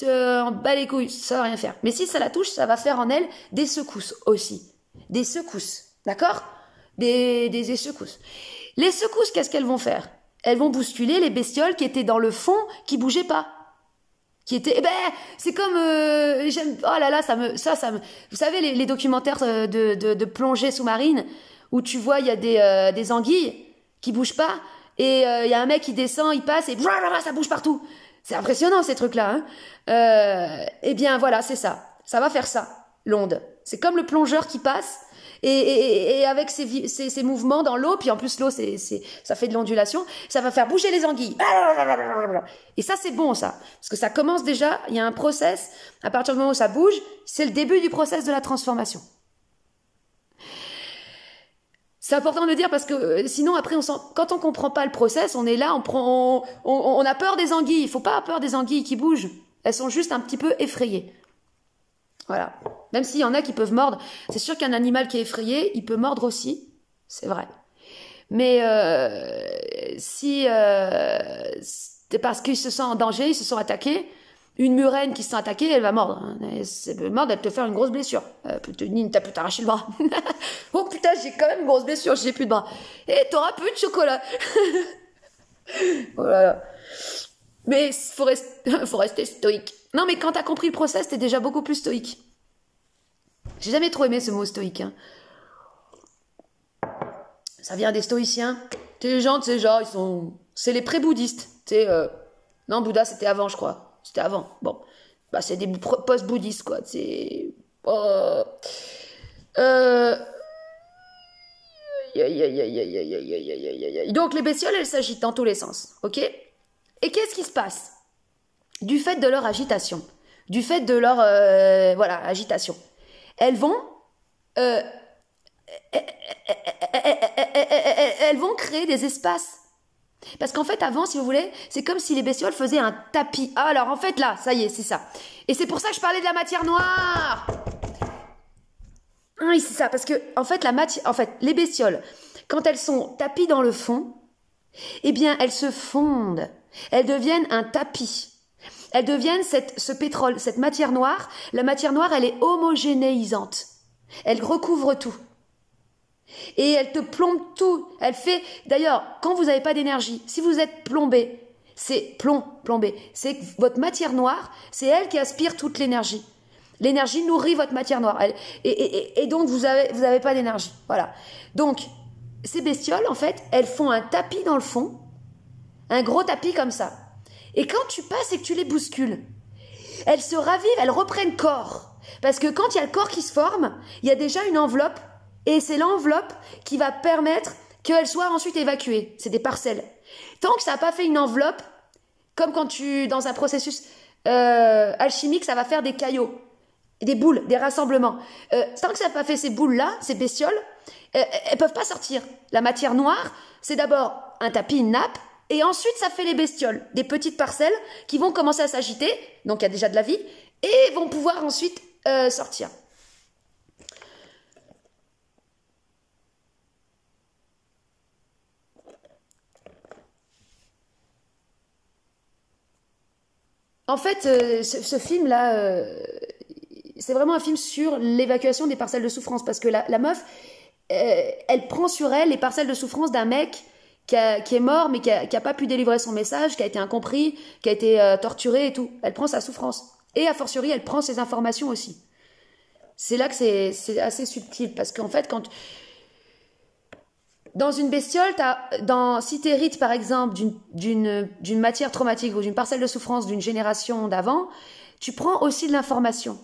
en bat les couilles, ça va rien faire. Mais si ça la touche, ça va faire en elle des secousses aussi, des secousses, d'accord? Des secousses. Les secousses, qu'est-ce qu'elles vont faire? Elles vont bousculer les bestioles qui étaient dans le fond, qui bougeaient pas. Qui était, c'est comme, oh là là, vous savez, les documentaires de plongée sous-marine, où tu vois, il y a des anguilles qui bougent pas, et il y a un mec qui descend, il passe, et ça bouge partout. C'est impressionnant, ces trucs-là, hein. Eh bien, voilà, c'est ça. Ça va faire ça, l'onde. C'est comme le plongeur qui passe, et avec ses mouvements dans l'eau, puis en plus l'eau, ça fait de l'ondulation, ça va faire bouger les anguilles. Et ça, c'est bon, ça. Parce que ça commence déjà, il y a un process, à partir du moment où ça bouge, c'est le début du process de la transformation. C'est important de le dire parce que sinon, après, quand on comprend pas le process, on est là, on a peur des anguilles. Il faut pas avoir peur des anguilles qui bougent. Elles sont juste un petit peu effrayées. Voilà. Même s'il y en a qui peuvent mordre. C'est sûr qu'un animal qui est effrayé, il peut mordre aussi. C'est vrai. Mais si c'est parce qu'il se sent en danger, ils se sont attaqués, une murène qui se sent attaquée, elle va mordre. Hein. Elle peut mordre, elle peut te faire une grosse blessure. Elle peut t'arracher le bras. Oh putain, j'ai quand même une grosse blessure, j'ai plus de bras. Et t'auras plus de chocolat. Oh là là. Mais faut rester stoïque. Non, mais quand t'as compris le process, t'es déjà beaucoup plus stoïque. J'ai jamais trop aimé ce mot stoïque. Hein. Ça vient des stoïciens. C'est les gens, tu sais, genre, c'est les pré-bouddhistes. Tu sais, non, Bouddha, c'était avant, je crois. C'était avant. Bon. Bah, c'est des post-bouddhistes, quoi. C'est... Donc, les bestioles, elles s'agitent dans tous les sens. Ok? Et qu'est-ce qui se passe? Du fait de leur agitation, du fait de leur agitation, elles vont créer des espaces. Parce qu'en fait, avant, si vous voulez, c'est comme si les bestioles faisaient un tapis. Ah, alors en fait, là, ça y est, c'est ça. Et c'est pour ça que je parlais de la matière noire. Oui, c'est ça, parce que en fait, les bestioles, quand elles sont tapies dans le fond, eh bien, elles se fondent. Elles deviennent un tapis. Elles deviennent ce pétrole, cette matière noire. La matière noire, elle est homogénéisante. Elle recouvre tout. Et elle te plombe tout. Elle fait... D'ailleurs, quand vous n'avez pas d'énergie, si vous êtes plombé, c'est plombé. C'est votre matière noire, c'est elle qui aspire toute l'énergie. L'énergie nourrit votre matière noire. Et donc, vous avez pas d'énergie. Voilà. Donc, ces bestioles, en fait, elles font un tapis dans le fond. Un gros tapis comme ça. Et quand tu passes et que tu les bouscules, elles se ravivent, elles reprennent corps. Parce que quand il y a le corps qui se forme, il y a déjà une enveloppe. Et c'est l'enveloppe qui va permettre qu'elle soit ensuite évacuée. C'est des parcelles. Tant que ça n'a pas fait une enveloppe, comme quand dans un processus alchimique, ça va faire des caillots, des boules, des rassemblements. Tant que ça n'a pas fait ces boules-là, ces bestioles, elles peuvent pas sortir. La matière noire, c'est d'abord un tapis, une nappe, et ensuite ça fait les bestioles, des petites parcelles qui vont commencer à s'agiter, donc il y a déjà de la vie, et vont pouvoir ensuite sortir. En fait, ce film-là, c'est vraiment un film sur l'évacuation des parcelles de souffrance, parce que la meuf, elle prend sur elle les parcelles de souffrance d'un mec qui est mort, mais qui a pas pu délivrer son message, qui a été incompris, qui a été torturé et tout. Elle prend sa souffrance. Et a fortiori, elle prend ses informations aussi. C'est là que c'est assez subtil, parce qu'en fait, dans une bestiole, si tu hérites par exemple d'une matière traumatique ou d'une parcelle de souffrance d'une génération d'avant, tu prends aussi de l'information.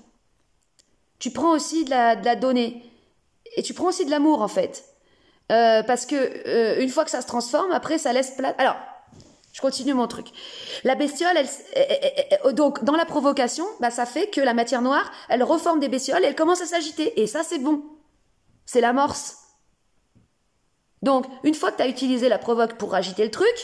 Tu prends aussi de la donnée. Et tu prends aussi de l'amour en fait. Parce que une fois que ça se transforme, après ça laisse place. Alors, je continue mon truc. La bestiole, donc dans la provocation, bah, ça fait que la matière noire, elle reforme des bestioles et elle commence à s'agiter. Et ça, c'est bon. C'est l'amorce. Donc, une fois que tu as utilisé la provoque pour agiter le truc,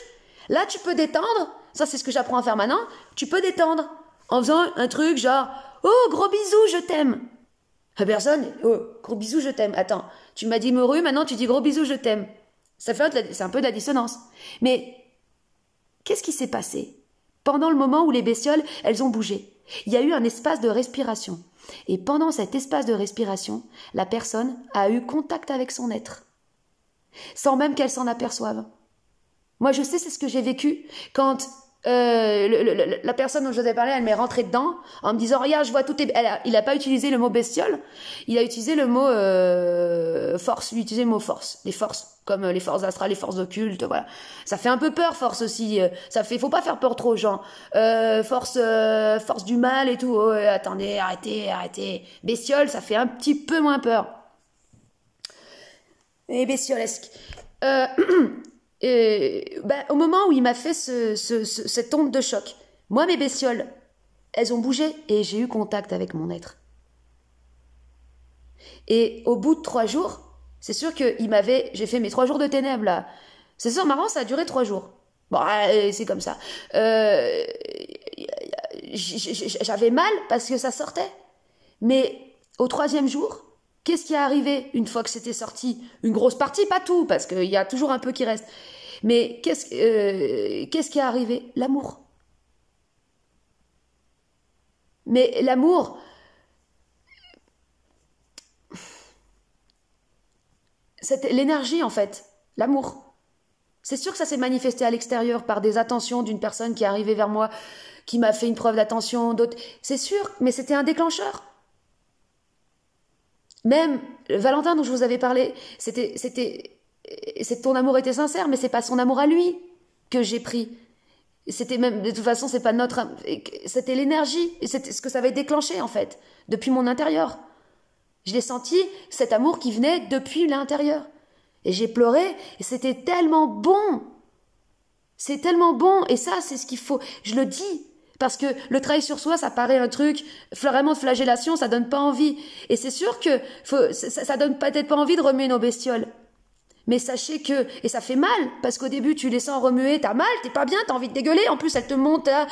là, tu peux détendre. Ça, c'est ce que j'apprends à faire maintenant. Tu peux détendre en faisant un truc genre « Oh, gros bisous, je t'aime ». La personne « Oh, gros bisous, je t'aime ». Attends, tu m'as dit morue, maintenant tu dis gros bisous, je t'aime. C'est un peu de la dissonance. Mais qu'est-ce qui s'est passé pendant le moment où les bestioles, elles ont bougé? Il y a eu un espace de respiration. Et pendant cet espace de respiration, la personne a eu contact avec son être. Sans même qu'elle s'en aperçoive. Moi, je sais, c'est ce que j'ai vécu quand la personne dont je vous ai parlé, elle m'est rentrée dedans en me disant, regarde, je vois tout. Il n'a pas utilisé le mot bestiole, il a utilisé le mot force. Il a utilisé le mot force, les forces, comme les forces astrales, les forces occultes, voilà. Ça fait un peu peur, force aussi. Faut pas faire peur trop aux gens. Force du mal et tout. Oh, attendez, arrêtez. Bestiole, ça fait un petit peu moins peur. Et bestiolesque. Au moment où il m'a fait cette onde de choc, moi, mes bestioles, elles ont bougé et j'ai eu contact avec mon être. Et au bout de 3 jours, c'est sûr que j'ai fait mes 3 jours de ténèbres, là. C'est sûr, marrant, ça a duré 3 jours. Bon, c'est comme ça. J'avais mal parce que ça sortait. Mais au 3e jour, qu'est-ce qui est arrivé une fois que c'était sorti? Une grosse partie, pas tout, parce qu'il y a toujours un peu qui reste. Mais qu'est-ce qui est arrivé? L'amour. Mais l'amour, c'était l'énergie en fait, l'amour. C'est sûr que ça s'est manifesté à l'extérieur par des attentions d'une personne qui est arrivée vers moi, qui m'a fait une preuve d'attention, d'autres. C'est sûr, mais c'était un déclencheur. Même Valentin dont je vous avais parlé, ton amour était sincère, mais c'est pas son amour à lui que j'ai pris. C'était même, de toute façon, c'est pas notre, c'était l'énergie, et c'était ce que ça avait déclenché en fait, depuis mon intérieur. Je l'ai senti, cet amour qui venait depuis l'intérieur. Et j'ai pleuré, et c'était tellement bon. C'est tellement bon, et ça, c'est ce qu'il faut. Je le dis, parce que le travail sur soi, ça paraît un truc vraiment de flagellation, ça donne pas envie. Et c'est sûr que ça donne peut-être pas envie de remuer nos bestioles. Mais sachez que, et ça fait mal, parce qu'au début, tu les sens remuer, t'as mal, t'es pas bien, t'as envie de dégueuler, en plus, elle te monte, là,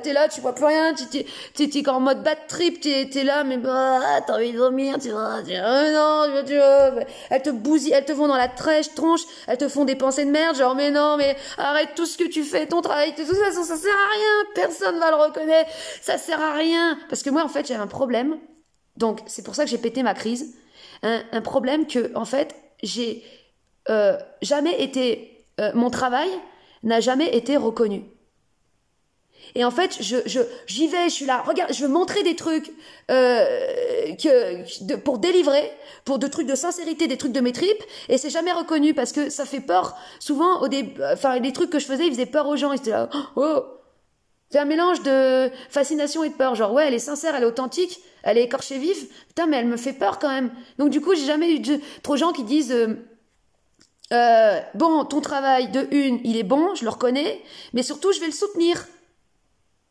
t'es là, tu vois plus rien, t'es en mode bad trip, t'es là, mais t'as envie de dormir, non, elles te bousillent, elles te vont dans la tronche, elles te font des pensées de merde, genre, mais non, mais arrête tout ce que tu fais, ton travail, de toute façon, ça sert à rien, personne va le reconnaître, ça sert à rien. Parce que moi, en fait, j'avais un problème, donc c'est pour ça que j'ai pété ma crise, un problème que, en fait, j'ai jamais été, mon travail n'a jamais été reconnu. Et en fait, j'y vais, je suis là, regarde, je veux montrer des trucs pour délivrer, pour des trucs de sincérité, des trucs de mes tripes, et c'est jamais reconnu parce que ça fait peur. Souvent, les trucs que je faisais, ils faisaient peur aux gens. Ils étaient là, oh, c'est un mélange de fascination et de peur. Genre, ouais, elle est sincère, elle est authentique, elle est écorchée vive, putain, mais elle me fait peur quand même. Donc du coup, j'ai jamais eu trop de gens qui disent Bon, ton travail de une, il est bon, je le reconnais, mais surtout, je vais le soutenir.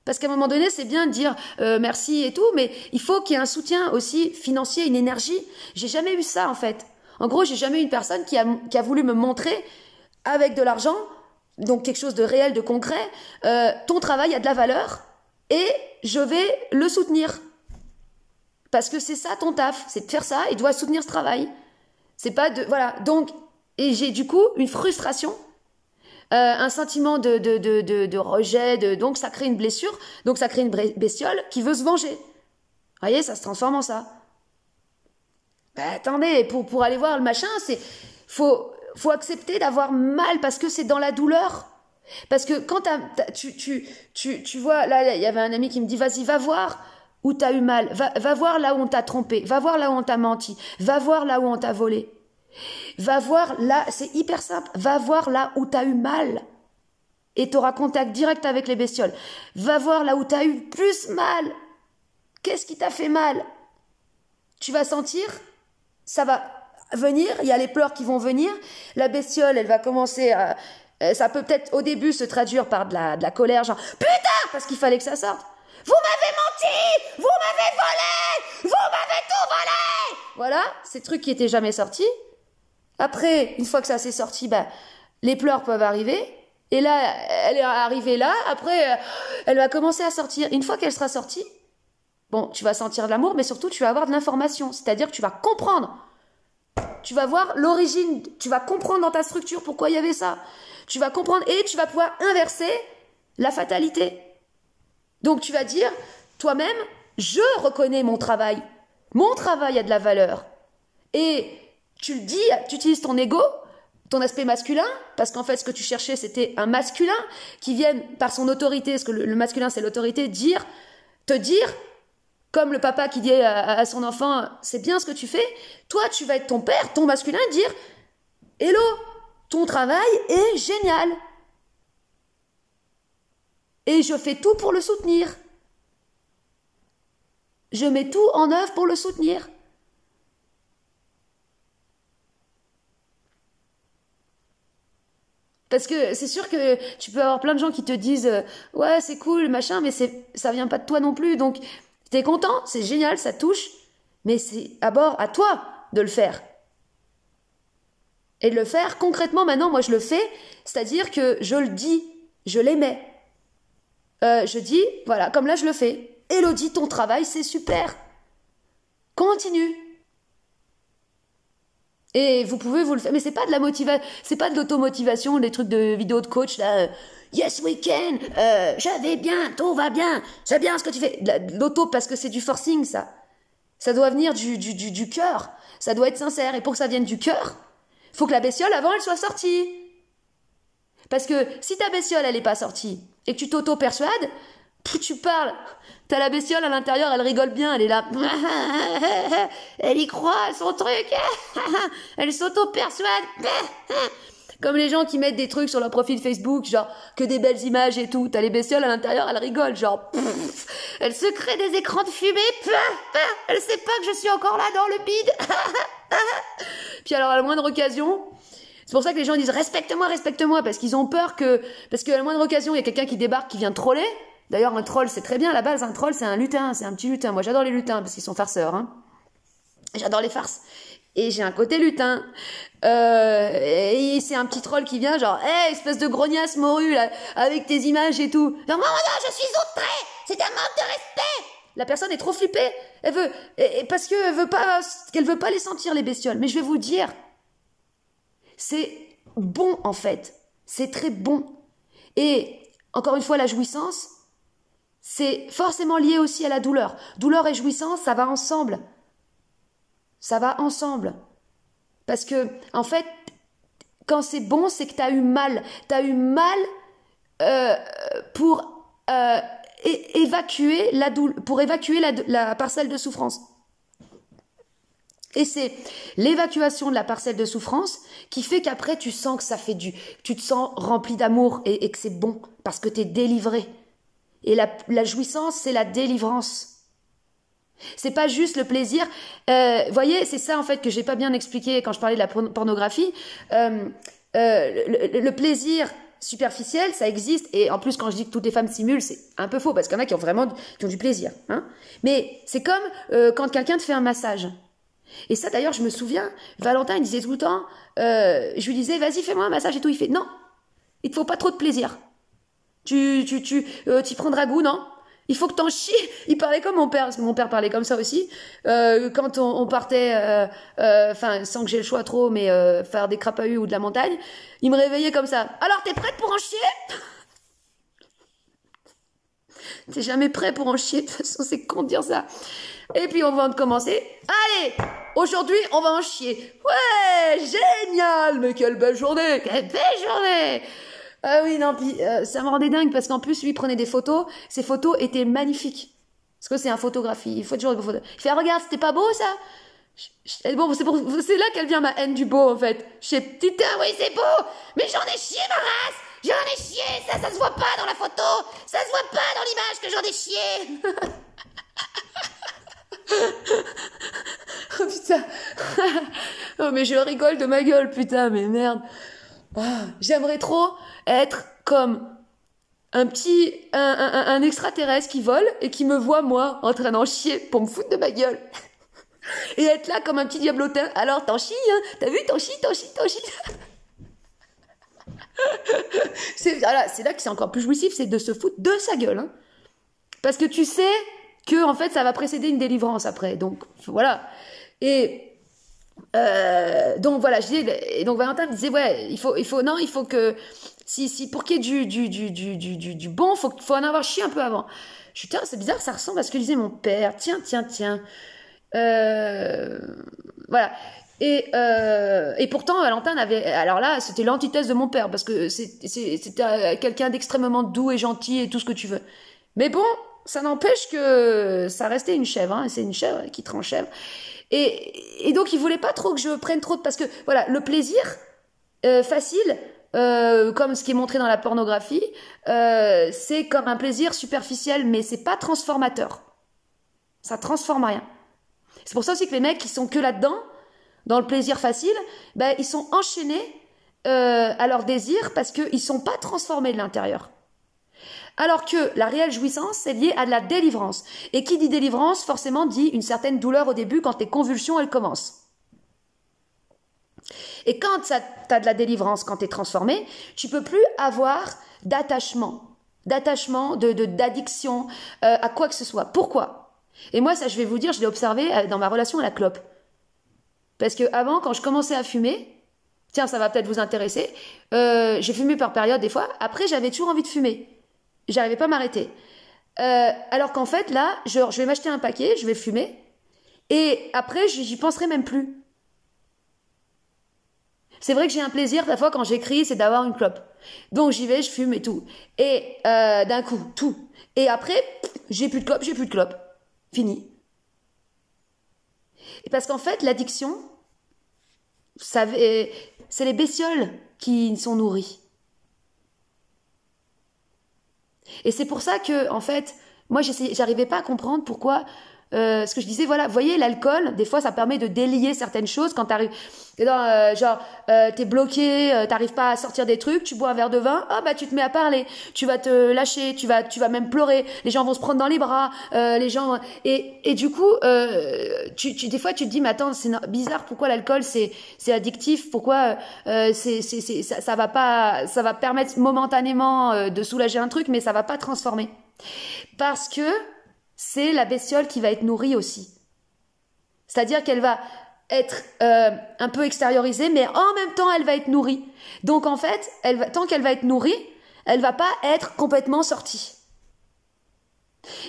Parce qu'à un moment donné, c'est bien de dire merci et tout, mais il faut qu'il y ait un soutien aussi financier, une énergie. J'ai jamais eu ça, en fait. En gros, j'ai jamais eu une personne qui a voulu me montrer, avec de l'argent, donc quelque chose de réel, de concret, ton travail a de la valeur et je vais le soutenir. Parce que c'est ça ton taf, c'est de faire ça et tu dois soutenir ce travail. C'est pas de... Voilà, donc... Et j'ai du coup une frustration, un sentiment de rejet, donc ça crée une blessure, donc ça crée une bestiole qui veut se venger. Vous voyez, ça se transforme en ça. Ben, attendez, pour aller voir le machin, faut accepter d'avoir mal parce que c'est dans la douleur. Parce que quand tu vois, là, il y avait un ami qui me dit, vas-y, va voir où t'as eu mal, va voir là où on t'a trompé, va voir là où on t'a menti, va voir là où on t'a volé. Va voir là, c'est hyper simple, va voir là où t'as eu mal et t'auras contact direct avec les bestioles. Va voir là où t'as eu plus mal. Qu'est-ce qui t'a fait mal? Tu vas sentir, ça va venir, il y a les pleurs qui vont venir, la bestiole, elle va commencer à... Ça peut peut-être au début se traduire par de la colère, genre « Putain !» parce qu'il fallait que ça sorte. « Vous m'avez menti! Vous m'avez volé! Vous m'avez tout volé !» Voilà, ces trucs qui étaient jamais sortis. Après, une fois que ça s'est sorti, ben, les pleurs peuvent arriver. Et là, elle est arrivée là. Après, elle va commencer à sortir. Une fois qu'elle sera sortie, bon, tu vas sentir de l'amour, mais surtout, tu vas avoir de l'information. C'est-à-dire que tu vas comprendre. Tu vas voir l'origine. Tu vas comprendre dans ta structure pourquoi il y avait ça. Tu vas comprendre et tu vas pouvoir inverser la fatalité. Donc, tu vas dire, toi-même, je reconnais mon travail. Mon travail a de la valeur. Et... tu le dis, tu utilises ton ego, ton aspect masculin, parce qu'en fait, ce que tu cherchais, c'était un masculin qui vienne par son autorité, parce que le masculin, c'est l'autorité, te dire, comme le papa qui dit à son enfant, c'est bien ce que tu fais, toi, tu vas être ton père, ton masculin, dire, hello, ton travail est génial. Et je fais tout pour le soutenir. Je mets tout en œuvre pour le soutenir. Parce que c'est sûr que tu peux avoir plein de gens qui te disent ouais, c'est cool, machin, mais ça vient pas de toi non plus. Donc, t'es content, c'est génial, ça touche, mais c'est d'abord à toi de le faire. Et de le faire concrètement, maintenant, moi je le fais, c'est-à-dire que je le dis, je l'émets. Je dis, voilà, comme là je le fais. Élodie, ton travail, c'est super. Continue. Et vous pouvez vous le faire, mais c'est pas de la motivation, c'est pas de l'automotivation, des trucs de vidéo de coach là. Yes we can, je vais bien, tout va bien, c'est bien ce que tu fais. De l'auto parce que c'est du forcing ça. Ça doit venir du cœur, ça doit être sincère. Et pour que ça vienne du cœur, faut que la bestiole avant elle soit sortie. Parce que si ta bestiole elle est pas sortie et que tu t'auto-persuades, tu parles. T'as la bestiole à l'intérieur, elle rigole bien, elle est là. Elle y croit à son truc. Elle s'auto-persuade. Comme les gens qui mettent des trucs sur leur profil Facebook, genre que des belles images et tout. T'as les bestioles à l'intérieur, elles rigolent, genre. Elle se crée des écrans de fumée. Elle sait pas que je suis encore là dans le bide. Puis alors à la moindre occasion, c'est pour ça que les gens disent respecte-moi, parce qu'ils ont peur parce qu'à la moindre occasion, il y a quelqu'un qui débarque, qui vient troller. D'ailleurs, un troll, c'est très bien. À la base, un troll, c'est un lutin, c'est un petit lutin. Moi, j'adore les lutins parce qu'ils sont farceurs. Hein. J'adore les farces. Et j'ai un côté lutin. Et c'est un petit troll qui vient, genre, hey, espèce de grognasse morue, là, avec tes images et tout. Genre, non, je suis outrée. C'est un manque de respect. La personne est trop flippée. Elle veut, parce qu'elle veut pas les sentir, les bestioles. Mais je vais vous dire, c'est bon, en fait. C'est très bon. Et, encore une fois, la jouissance, c'est forcément lié aussi à la douleur. Douleur et jouissance, ça va ensemble. Ça va ensemble. Parce que, en fait, quand c'est bon, c'est que tu as eu mal. Tu as eu mal pour évacuer la parcelle de souffrance. Et c'est l'évacuation de la parcelle de souffrance qui fait qu'après, tu sens que ça fait tu te sens rempli d'amour et que c'est bon parce que tu es délivré. Et la jouissance, c'est la délivrance. C'est pas juste le plaisir. Voyez, c'est ça en fait que j'ai pas bien expliqué quand je parlais de la pornographie. Le plaisir superficiel, ça existe. Et en plus, quand je dis que toutes les femmes simulent, c'est un peu faux parce qu'il y en a qui ont vraiment qui ont du plaisir. Hein. Mais c'est comme quand quelqu'un te fait un massage. Et ça, d'ailleurs, je me souviens, Valentin, il disait tout le temps, je lui disais, vas-y, fais-moi un massage et tout. Il fait, non, il te faut pas trop de plaisir. Tu prendras goût, non? Il faut que t'en chies. Il parlait comme mon père, parce que mon père parlait comme ça aussi. Quand on partait, enfin, sans que j'ai le choix trop, mais faire des crapahus ou de la montagne, il me réveillait comme ça. Alors, t'es prête pour en chier? T'es jamais prêt pour en chier, de toute façon, c'est con de dire ça. Et puis, on va commencer. Allez, aujourd'hui, on va en chier. Ouais, génial, mais quelle belle journée, quelle belle journée. Ah oui, non, puis ça me rendait dingue parce qu'en plus, lui, il prenait des photos. Ces photos étaient magnifiques. Parce que c'est un photographie. Il faut toujours des photos. Il fait, ah, regarde, c'était pas beau, ça? Bon, c'est là qu'elle vient ma haine du beau, en fait. Je sais, putain, oui, c'est beau, mais j'en ai chié, ma race. J'en ai chié, ça se voit pas dans la photo. Ça se voit pas dans l'image que j'en ai chié. Oh, putain. Oh, mais je rigole de ma gueule, putain, mais merde. Oh, j'aimerais trop être comme un extraterrestre qui vole et qui me voit, moi, en train d'en chier pour me foutre de ma gueule. Et être là comme un petit diablotin. Alors, t'en chies, hein? T'as vu? T'en chies. Voilà, c'est là que c'est encore plus jouissif, c'est de se foutre de sa gueule. Hein. Parce que tu sais que, en fait, ça va précéder une délivrance après. Donc, voilà. Et donc, voilà, je disais, et donc Valentin me disait, ouais, il faut que, si pour qu'il y ait du bon, faut en avoir chié un peu avant. Je suis, tiens, c'est bizarre, ça ressemble à ce que disait mon père. Tiens. Voilà. Et pourtant, Valentin avait... Alors là, c'était l'antithèse de mon père, parce que c'était quelqu'un d'extrêmement doux et gentil et tout ce que tu veux. Mais bon, ça n'empêche que ça restait une chèvre. Hein, c'est une chèvre qui te chèvre. Et donc, il voulait pas trop que je prenne trop de... Parce que, voilà, le plaisir facile... comme ce qui est montré dans la pornographie, c'est comme un plaisir superficiel, mais c'est pas transformateur. Ça transforme rien. C'est pour ça aussi que les mecs qui sont que là-dedans, dans le plaisir facile, ben, ils sont enchaînés à leur désir parce qu'ils sont pas transformés de l'intérieur. Alors que la réelle jouissance, c'est lié à de la délivrance. Et qui dit délivrance, forcément dit une certaine douleur au début quand tes convulsions, elles commencent. Et quand tu as de la délivrance, quand tu es transformé, tu peux plus avoir d'addiction à quoi que ce soit. Pourquoi? Et moi, ça, je vais vous dire, je l'ai observé dans ma relation à la clope. Parce que avant, quand je commençais à fumer, tiens, ça va peut-être vous intéresser, j'ai fumé par période des fois, après j'avais toujours envie de fumer. J'arrivais pas à m'arrêter. Alors qu'en fait, là, je vais m'acheter un paquet, je vais fumer, et après, j'y penserai même plus. C'est vrai que j'ai un plaisir, parfois, quand j'écris, c'est d'avoir une clope. Donc, j'y vais, je fume et tout. Et d'un coup, tout. Et après, j'ai plus de clope. Fini. Et parce qu'en fait, l'addiction, c'est les bestioles qui sont nourries. Et c'est pour ça que, en fait, moi, j'arrivais pas à comprendre pourquoi... ce que je disais, voilà, vous voyez, l'alcool, des fois, ça permet de délier certaines choses. Quand t'arrives, t'es bloqué, t'arrives pas à sortir des trucs, tu bois un verre de vin, ah bah tu te mets à parler, tu vas te lâcher, tu vas même pleurer, les gens vont se prendre dans les bras, les gens, et du coup, des fois, tu te dis, mais attends, c'est bizarre, pourquoi l'alcool, c'est addictif, pourquoi, ça va permettre momentanément de soulager un truc, mais ça va pas transformer. Parce que c'est la bestiole qui va être nourrie aussi. C'est-à-dire qu'elle va être un peu extériorisée, mais en même temps, elle va être nourrie. Donc, en fait, tant qu'elle va être nourrie, elle va pas être complètement sortie.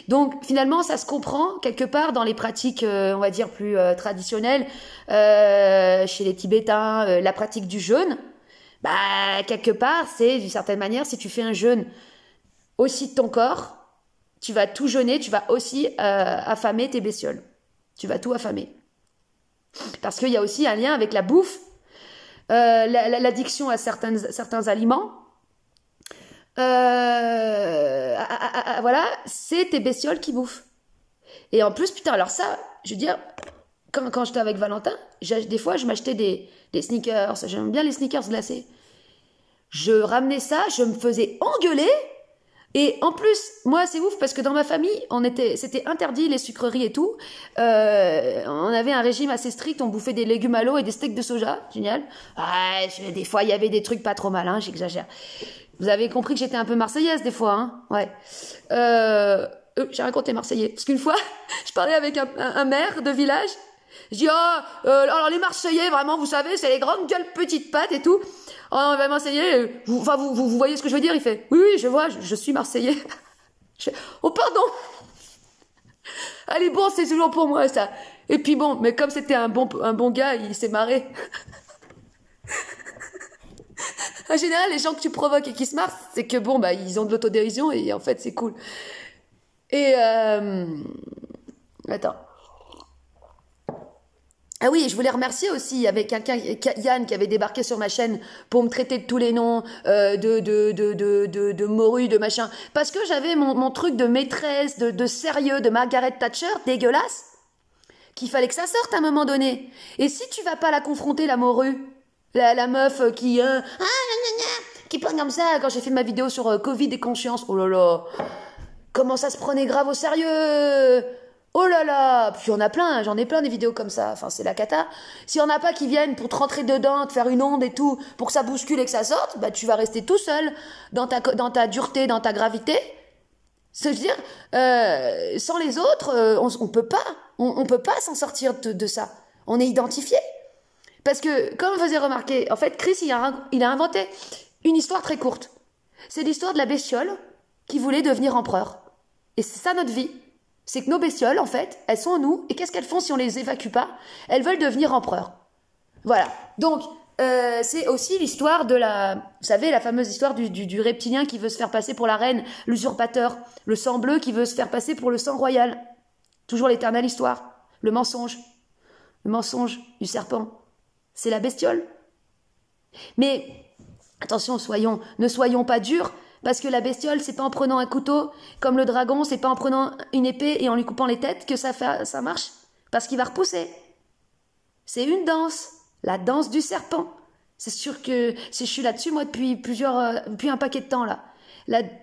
Donc, finalement, ça se comprend quelque part dans les pratiques, on va dire, plus traditionnelles, chez les Tibétains, la pratique du jeûne. Bah, quelque part, c'est, d'une certaine manière, si tu fais un jeûne aussi de ton corps, tu vas tout jeûner, tu vas aussi affamer tes bestioles. Tu vas tout affamer. Parce qu'il y a aussi un lien avec la bouffe, l'addiction à certains aliments. Voilà, c'est tes bestioles qui bouffent. Et en plus, putain, alors ça, je veux dire, quand j'étais avec Valentin, des fois, je m'achetais des sneakers. J'aime bien les sneakers glacés. Je ramenais ça, je me faisais engueuler. Et en plus, moi, c'est ouf parce que dans ma famille, c'était interdit les sucreries et tout. On avait un régime assez strict, on bouffait des légumes à l'eau et des steaks de soja. Génial. Ouais, des fois, il y avait des trucs pas trop mal, hein, j'exagère. Vous avez compris que j'étais un peu marseillaise des fois, hein. Ouais. J'ai raconté marseillais. Parce qu'une fois, je parlais avec un maire de village. Je dis, alors les Marseillais, vraiment, vous savez, c'est les grandes gueules petites pattes et tout. Oh, on va Marseillais, vous voyez ce que je veux dire? Il fait, oui, je vois, je suis Marseillais. Je fais, oh, pardon. Allez, bon, c'est toujours pour moi, ça. Et puis bon, mais comme c'était un bon gars, il s'est marré. En général, les gens que tu provoques et qui se marrent, c'est que bon, bah, ils ont de l'autodérision et en fait, c'est cool. Et, attends. Ah oui, je voulais remercier aussi, il y avait quelqu'un, Yann, qui avait débarqué sur ma chaîne pour me traiter de tous les noms, de morue, de machin. Parce que j'avais mon truc de maîtresse, de sérieux, de Margaret Thatcher, dégueulasse, qu'il fallait que ça sorte à un moment donné. Et si tu vas pas la confronter, la morue, la meuf qui parle comme ça, quand j'ai fait ma vidéo sur Covid et conscience, oh là là, comment ça se prenait grave au sérieux. Oh là là, puis on a plein, j'en ai plein des vidéos comme ça, enfin c'est la cata. S'il y en a pas qui viennent pour te rentrer dedans, te faire une onde et tout, pour que ça bouscule et que ça sorte, bah tu vas rester tout seul dans ta dureté, dans ta gravité. C'est-à-dire, sans les autres, on peut pas, on peut pas s'en sortir de ça. On est identifié. Parce que, comme on faisait remarquer, en fait, Chris, il a inventé une histoire très courte. C'est l'histoire de la bestiole qui voulait devenir empereur. Et c'est ça notre vie. C'est que nos bestioles, en fait, elles sont en nous. Et qu'est-ce qu'elles font si on les évacue pas? Elles veulent devenir empereurs. Voilà. Donc, c'est aussi l'histoire de vous savez, la fameuse histoire du reptilien qui veut se faire passer pour la reine, l'usurpateur, le sang bleu qui veut se faire passer pour le sang royal. Toujours l'éternelle histoire. Le mensonge du serpent. C'est la bestiole. Mais, attention, ne soyons pas durs. Parce que la bestiole, c'est pas en prenant un couteau, comme le dragon, c'est pas en prenant une épée et en lui coupant les têtes que ça marche. Parce qu'il va repousser. C'est une danse. La danse du serpent. C'est sûr que je suis là-dessus, moi, depuis un paquet de temps, là.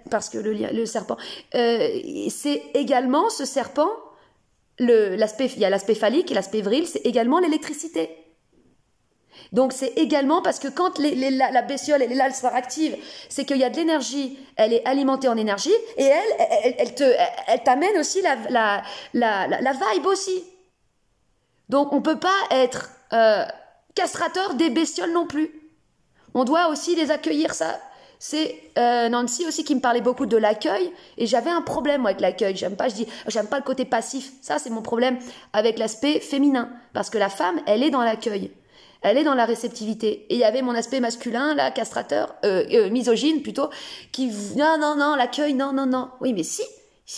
Parce que le serpent. C'est également, ce serpent, il y a l'aspect phallique et l'aspect viril, c'est également l'électricité. Donc c'est également parce que quand la bestiole elle est là, elle sera active, c'est qu'il y a de l'énergie, elle est alimentée en énergie et elle t'amène aussi la vibe aussi. Donc on peut pas être castrateur des bestioles non plus. On doit aussi les accueillir, ça. C'est Nancy aussi qui me parlait beaucoup de l'accueil et j'avais un problème avec l'accueil. J'aime pas le côté passif. Ça c'est mon problème avec l'aspect féminin parce que la femme elle est dans l'accueil. Elle est dans la réceptivité. Et il y avait mon aspect masculin, là, castrateur, misogyne plutôt, qui, non, l'accueil, non. Oui, mais s'il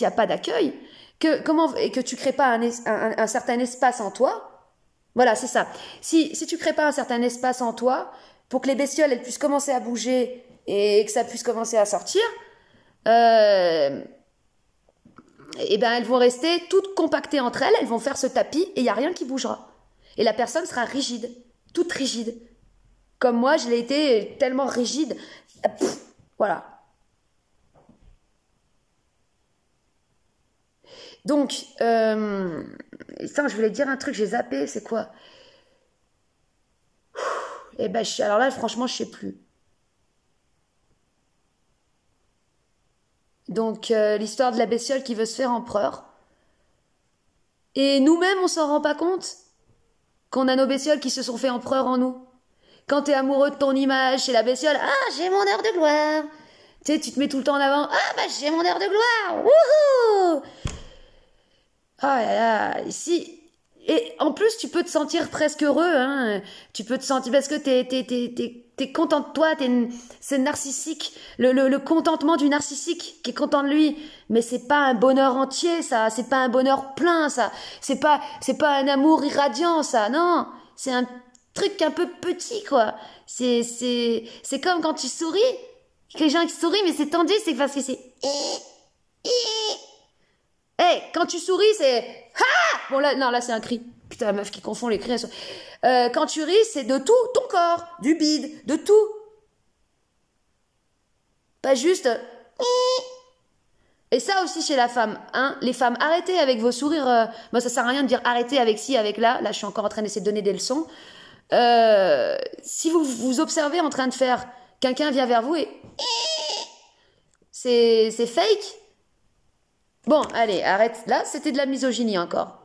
n'y a pas d'accueil, et que tu crées pas un certain espace en toi, voilà, c'est ça. Si tu crées pas un certain espace en toi, pour que les bestioles, elles puissent commencer à bouger et que ça puisse commencer à sortir, eh ben, elles vont rester toutes compactées entre elles vont faire ce tapis et il n'y a rien qui bougera. Et la personne sera rigide. Toute rigide. Comme moi, je l'ai été tellement rigide. Voilà. Donc, je voulais dire un truc, j'ai zappé, c'est quoi? Eh ben, alors là, franchement, je sais plus. Donc, l'histoire de la bestiole qui veut se faire empereur. Et nous-mêmes, on s'en rend pas compte qu'on a nos bestioles qui se sont fait empereurs en nous. Quand t'es amoureux de ton image, c'est la bestiole. Ah, j'ai mon heure de gloire. Tu sais, tu te mets tout le temps en avant. Ah, bah, j'ai mon heure de gloire. Wouhou. Ah là là, ici. Et en plus, tu peux te sentir presque heureux, hein. Tu peux te sentir, parce que t'es content de toi, c'est narcissique. Le contentement du narcissique qui est content de lui. Mais c'est pas un bonheur entier, ça. C'est pas un bonheur plein, ça. C'est pas un amour irradiant, ça. Non. C'est un truc un peu petit, quoi. C'est comme quand tu souris. Les gens qui sourient, mais c'est tendu, c'est parce que c'est... Quand tu souris, c'est ah. Bon là, non, là c'est un cri. Putain, la meuf qui confond les cris. Quand tu ris, c'est de tout ton corps, du bide, de tout. Pas juste. Et ça aussi chez la femme, hein. Les femmes, arrêtez avec vos sourires. Moi, ça sert à rien de dire arrêtez avec ci, avec là. Là, je suis encore en train d'essayer de donner des leçons. Si vous vous observez en train de faire, quelqu'un vient vers vous et c'est fake. Bon, allez, arrête. Là, c'était de la misogynie encore.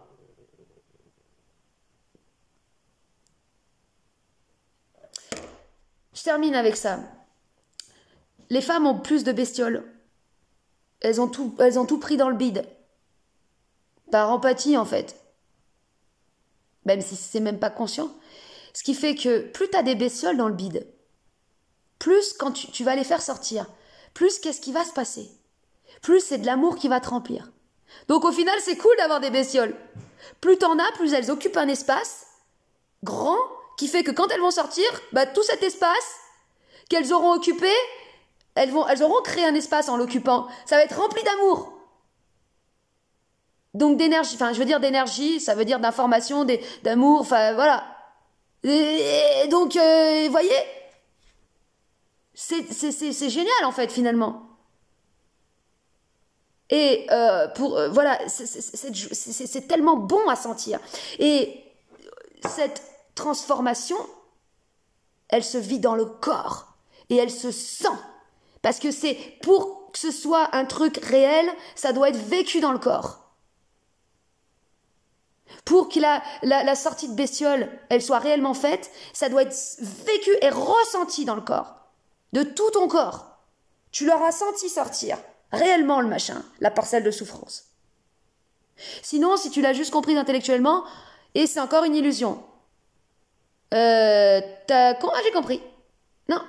Je termine avec ça. Les femmes ont plus de bestioles. Elles ont tout pris dans le bide. Par empathie, en fait. Même si c'est même pas conscient. Ce qui fait que plus tu as des bestioles dans le bide, plus quand tu vas les faire sortir, plus qu'est-ce qui va se passer? Plus c'est de l'amour qui va te remplir. Donc au final, c'est cool d'avoir des bestioles. Plus t'en as, plus elles occupent un espace grand qui fait que quand elles vont sortir, bah, tout cet espace qu'elles auront occupé, elles auront créé un espace en l'occupant. Ça va être rempli d'amour. Donc d'énergie, enfin je veux dire d'énergie, ça veut dire d'information, d'amour, enfin voilà. Et donc, vous voyez, c'est génial en fait finalement. Et voilà, c'est tellement bon à sentir. Et cette transformation, elle se vit dans le corps et elle se sent. Parce que c'est pour que ce soit un truc réel, ça doit être vécu dans le corps. Pour que la sortie de bestiole, elle soit réellement faite, ça doit être vécu et ressenti dans le corps. De tout ton corps. Tu l'auras senti sortir. Réellement le machin, la parcelle de souffrance. Sinon, si tu l'as juste comprise intellectuellement, et c'est encore une illusion. J'ai compris. Non.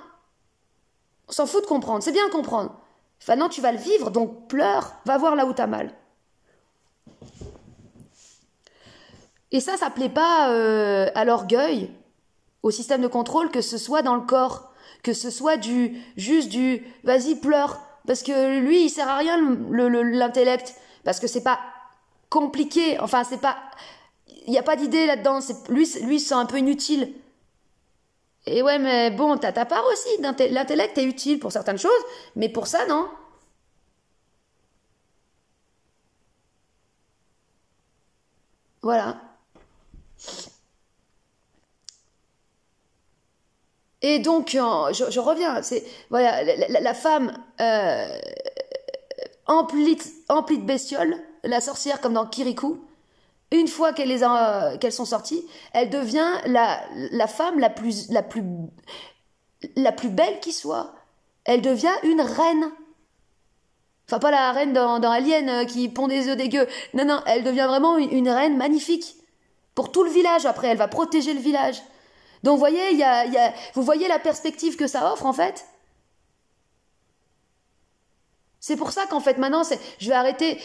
On s'en fout de comprendre, c'est bien de comprendre. Maintenant, tu vas le vivre, donc pleure, va voir là où t'as mal. Et ça plaît pas à l'orgueil, au système de contrôle, que ce soit dans le corps, que ce soit juste du vas-y pleure, parce que lui il sert à rien l'intellect, parce que c'est pas compliqué, enfin c'est pas, il y a pas d'idée là-dedans, lui c'est un peu inutile. Et ouais mais bon t'as ta part aussi, l'intellect est utile pour certaines choses, mais pour ça non. Voilà. Et donc, je reviens, c'est voilà, la femme emplie de bestioles, la sorcière comme dans Kirikou, une fois qu'elles sont sorties, elle devient la femme la plus belle qui soit. Elle devient une reine. Enfin, pas la reine dans Alien qui pond des œufs dégueux. Non, non, elle devient vraiment une reine magnifique. Pour tout le village, après, elle va protéger le village. Donc, vous voyez, vous voyez la perspective que ça offre, en fait? C'est pour ça qu'en fait, maintenant, je vais arrêter,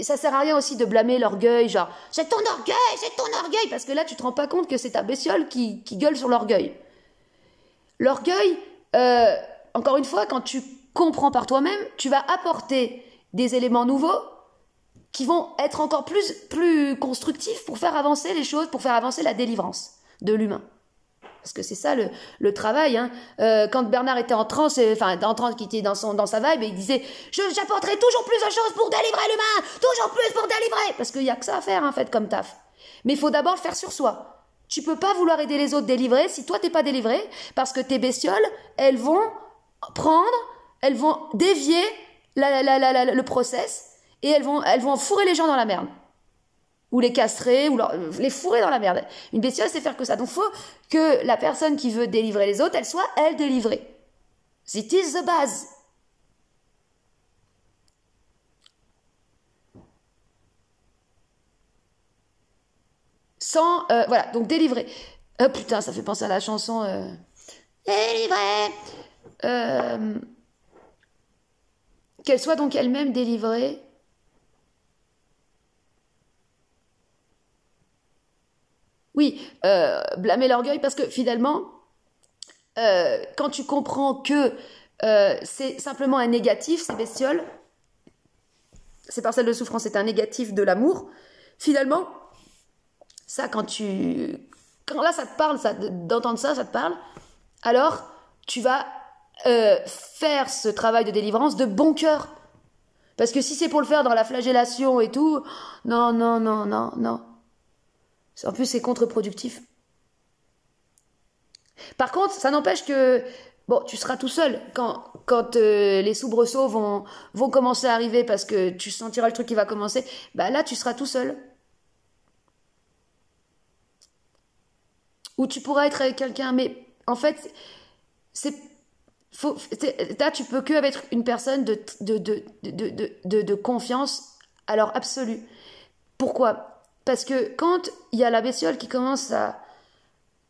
ça sert à rien aussi de blâmer l'orgueil, genre, c'est ton orgueil, parce que là, tu te rends pas compte que c'est ta bestiole qui gueule sur l'orgueil. L'orgueil, encore une fois, quand tu comprends par toi-même, tu vas apporter des éléments nouveaux qui vont être encore plus constructifs pour faire avancer les choses, pour faire avancer la délivrance de l'humain. Parce que c'est ça le travail. Hein. Quand Bernard était en transe, qui était dans sa vibe, il disait « J'apporterai toujours plus de choses pour délivrer l'humain, toujours plus pour délivrer !» Parce qu'il n'y a que ça à faire, en fait, comme taf. Mais il faut d'abord le faire sur soi. Tu peux pas vouloir aider les autres délivrer si toi t'es pas délivré, parce que tes bestioles, elles vont dévier le process, et elles vont fourrer les gens dans la merde. Ou les castrer, ou les fourrer dans la merde. Une bestiole, c'est faire que ça. Donc, il faut que la personne qui veut délivrer les autres, elle soit, elle, délivrée. It is the base. Voilà, donc délivrer. Oh putain, ça fait penser à la chanson Délivrer. Qu'elle soit donc elle-même délivrée. Oui, blâmer l'orgueil parce que finalement, quand tu comprends que c'est simplement un négatif, ces bestioles, ces parcelles de souffrance, c'est un négatif de l'amour, finalement, ça, quand là, ça te parle, d'entendre ça, ça te parle, alors tu vas faire ce travail de délivrance de bon cœur. Parce que si c'est pour le faire dans la flagellation et tout, non, non, non, non, non. En plus, c'est contre-productif. Par contre, ça n'empêche que, bon, tu seras tout seul quand les soubresauts vont commencer à arriver parce que tu sentiras le truc qui va commencer. Bah là, tu seras tout seul. Ou tu pourras être avec quelqu'un, mais en fait, là, tu peux que avec une personne de confiance, alors absolue. Pourquoi? Parce que quand il y a la bestiole qui commence à,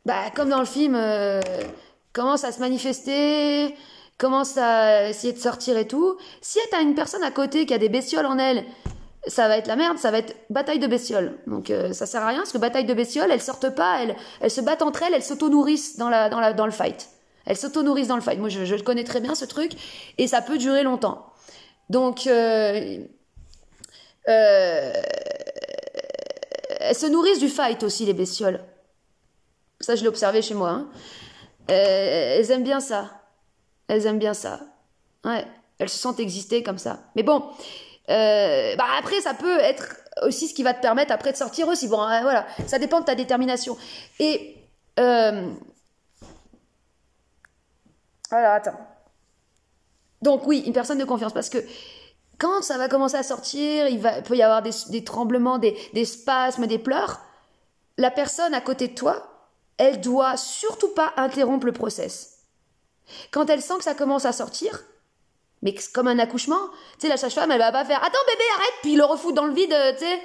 bah, comme dans le film, commence à se manifester, commence à essayer de sortir et tout, si tu as une personne à côté qui a des bestioles en elle, ça va être la merde, ça va être bataille de bestioles. Donc ça sert à rien, parce que bataille de bestioles, elles sortent pas, elles se battent entre elles s'auto-nourrissent dans le fight. Elles s'auto-nourrissent dans le fight. Moi, je connais très bien ce truc, et ça peut durer longtemps. Donc, elles se nourrissent du fight aussi, les bestioles. Ça, je l'ai observé chez moi. Hein. Elles aiment bien ça. Elles aiment bien ça. Ouais, elles se sentent exister comme ça. Mais bon, bah après, ça peut être aussi ce qui va te permettre après de sortir aussi. Bon, voilà, ça dépend de ta détermination. Et alors, attends. Donc oui, une personne de confiance, parce que quand ça va commencer à sortir, il peut y avoir des tremblements, des spasmes, des pleurs. La personne à côté de toi, elle doit surtout pas interrompre le process. Quand elle sent que ça commence à sortir, mais comme un accouchement, tu sais, la sage-femme, elle va pas faire « Attends bébé, arrête !» puis il le refout dans le vide, tu sais.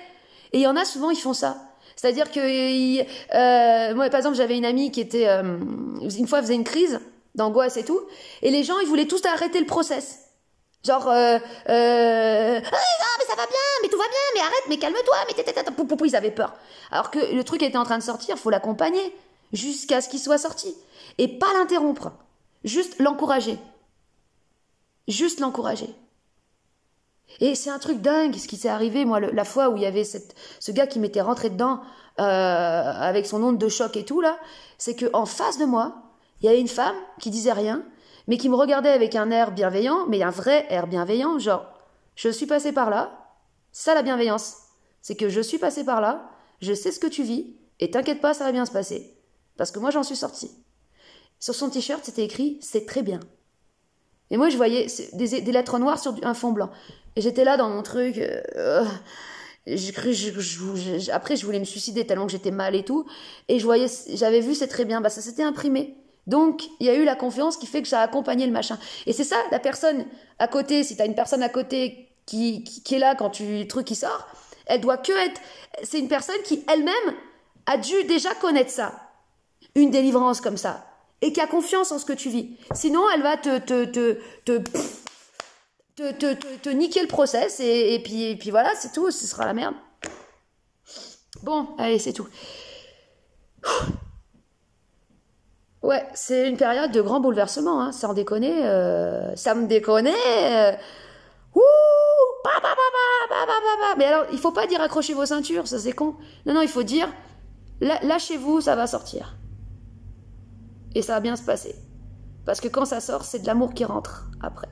Et il y en a souvent, ils font ça. C'est-à-dire que, moi, par exemple, j'avais une amie qui était, une fois, elle faisait une crise d'angoisse et tout, et les gens, ils voulaient tous arrêter le process. Genre, ah, mais ça va bien, mais tout va bien, mais arrête, mais calme-toi, mais ils avaient peur. Alors que le truc était en train de sortir, faut l'accompagner jusqu'à ce qu'il soit sorti. Et pas l'interrompre. Juste l'encourager. Juste l'encourager. Et c'est un truc dingue, ce qui s'est arrivé, moi, la fois où il y avait ce gars qui m'était rentré dedans, avec son onde de choc et tout, là, c'est qu'en face de moi, il y avait une femme qui disait rien, mais qui me regardait avec un air bienveillant, mais un vrai air bienveillant, genre, je suis passée par là, c'est ça la bienveillance, c'est que je suis passée par là, je sais ce que tu vis, et t'inquiète pas, ça va bien se passer, parce que moi j'en suis sortie. Sur son t-shirt, c'était écrit « c'est très bien ». Et moi je voyais des lettres noires sur un fond blanc, et j'étais là dans mon truc, après je voulais me suicider tellement que j'étais mal et tout, et j'avais vu « c'est très bien », bah ça s'était imprimé. Donc, il y a eu la confiance qui fait que ça a accompagné le machin. Et c'est ça, la personne à côté, si tu as une personne à côté qui est là quand le truc qui sort, elle doit que être... C'est une personne qui, elle-même, a dû déjà connaître ça. Une délivrance comme ça. Et qui a confiance en ce que tu vis. Sinon, elle va te niquer le process. Et puis voilà, c'est tout. Ce sera la merde. Bon, allez, c'est tout. Ouais, c'est une période de grand bouleversement, hein, sans déconner, ça me déconne. Mais alors, il faut pas dire accrochez vos ceintures, ça c'est con. Non, il faut dire lâchez-vous, ça va sortir. Et ça va bien se passer. Parce que quand ça sort, c'est de l'amour qui rentre après.